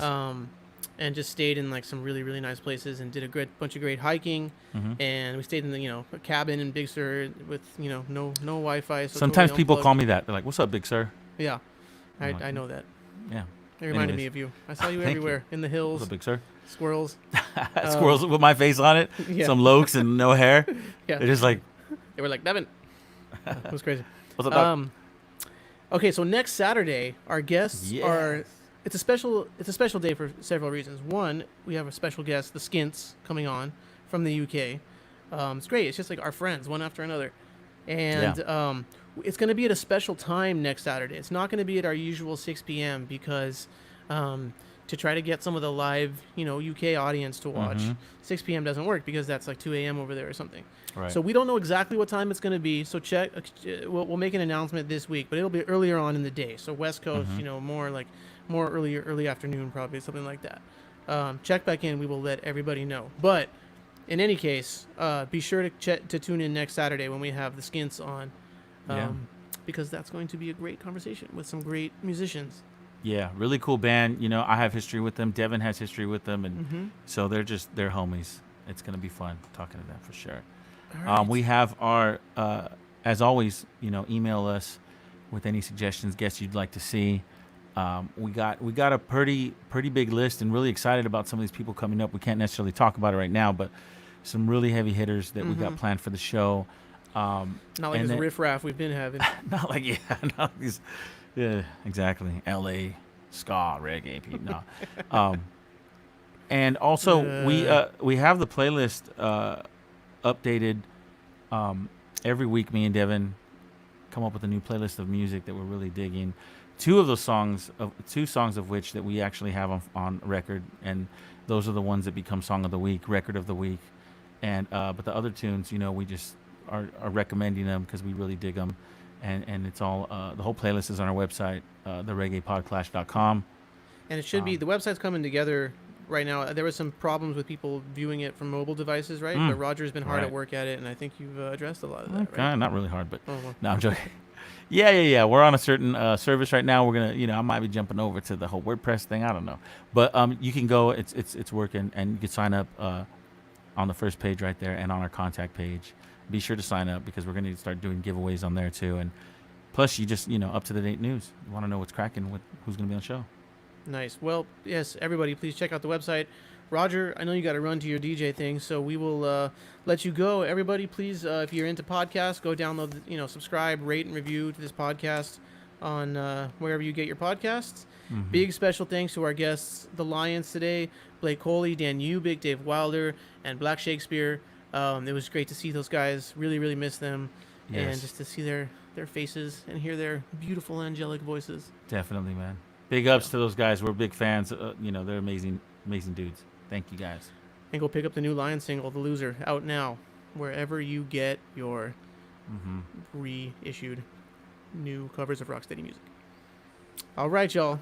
And just stayed in like some really, really nice places and did a bunch of great hiking. And we stayed in the, a cabin in Big Sur with, no Wi-Fi. So Sometimes totally people unplugged. call me that. They're like, "What's up, big sir?" Yeah, I'm like, I know that. Yeah. It reminded Anyways. me of you. I saw you Thank you. everywhere in the hills, What's up, big sir? squirrels. Squirrels with my face on it. Yeah. Some lokes and no hair. Yeah. They're just like, They were like, Devin. It was crazy. "What's up, dog?" Okay, so next Saturday, our guests Yes. are. It's a special day for several reasons. One, we have a special guest, the Skints, coming on from the UK. It's great. It's just like our friends, one after another, and it's going to be at a special time next Saturday. It's not going to be at our usual 6 p.m. because to try to get some of the live, UK audience to watch, 6 p.m. doesn't work because that's like 2 a.m. over there or something. Right. So we don't know exactly what time it's going to be. So check. We'll make an announcement this week, but it'll be earlier on in the day. So West Coast, more early afternoon, probably something like that. Check back in. We will let everybody know. But in any case, be sure to tune in next Saturday when we have the Skints on, because that's going to be a great conversation with some great musicians. Yeah, really cool band. I have history with them. Devin has history with them, and so they're homies. It's gonna be fun talking to them for sure. All right. We have our, as always, email us with any suggestions, guests you'd like to see. We got a pretty big list, and really excited about some of these people coming up. We can't necessarily talk about it right now, but some really heavy hitters that we got planned for the show. Not like this riffraff we've been having. Not like these. Yeah, exactly. L.A. ska reggae people. No. And also we have the playlist updated every week. Me and Devin come up with a new playlist of music that we're really digging. Two songs of which that we actually have on record, and those are the ones that become song of the week, record of the week. And but the other tunes, we just are recommending them because we really dig them. And it's all the whole playlist is on our website, thereggaepodclash.com. And it should be, the website's coming together right now. There was some problems with people viewing it from mobile devices, right? But Roger's been hard at work at it, and I think you've addressed a lot of that, Okay, right? not really hard, but well. no, I'm joking. Yeah. We're on a certain service right now. We're gonna, I might be jumping over to the whole WordPress thing. I don't know, but you can go. It's working, and you can sign up on the first page right there, and on our contact page. Be sure to sign up because we're gonna start doing giveaways on there too, and plus you just up to the date news. You want to know what's cracking with who's gonna be on the show. Nice. Well, yes, everybody, please check out the website. Roger, I know you got to run to your DJ thing, so we will let you go. Everybody, please, if you're into podcasts, go download, subscribe, rate, and review to this podcast on wherever you get your podcasts. Big special thanks to our guests, the Lions today, Blake Coley, Dan Ubik, Dave Wilder, and Black Shakespeare. It was great to see those guys. Really, really miss them. Yes. And just to see their faces and hear their beautiful, angelic voices. Definitely, man. Big ups to those guys. We're big fans. They're amazing dudes. Thank you, guys. And go pick up the new Lion single, The Loser, out now, wherever you get your reissued new covers of Rocksteady music. All right, y'all.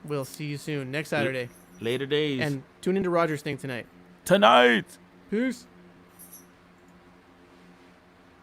We'll see you soon next Saturday. Later days. And tune into Roger's thing tonight. Tonight. Peace.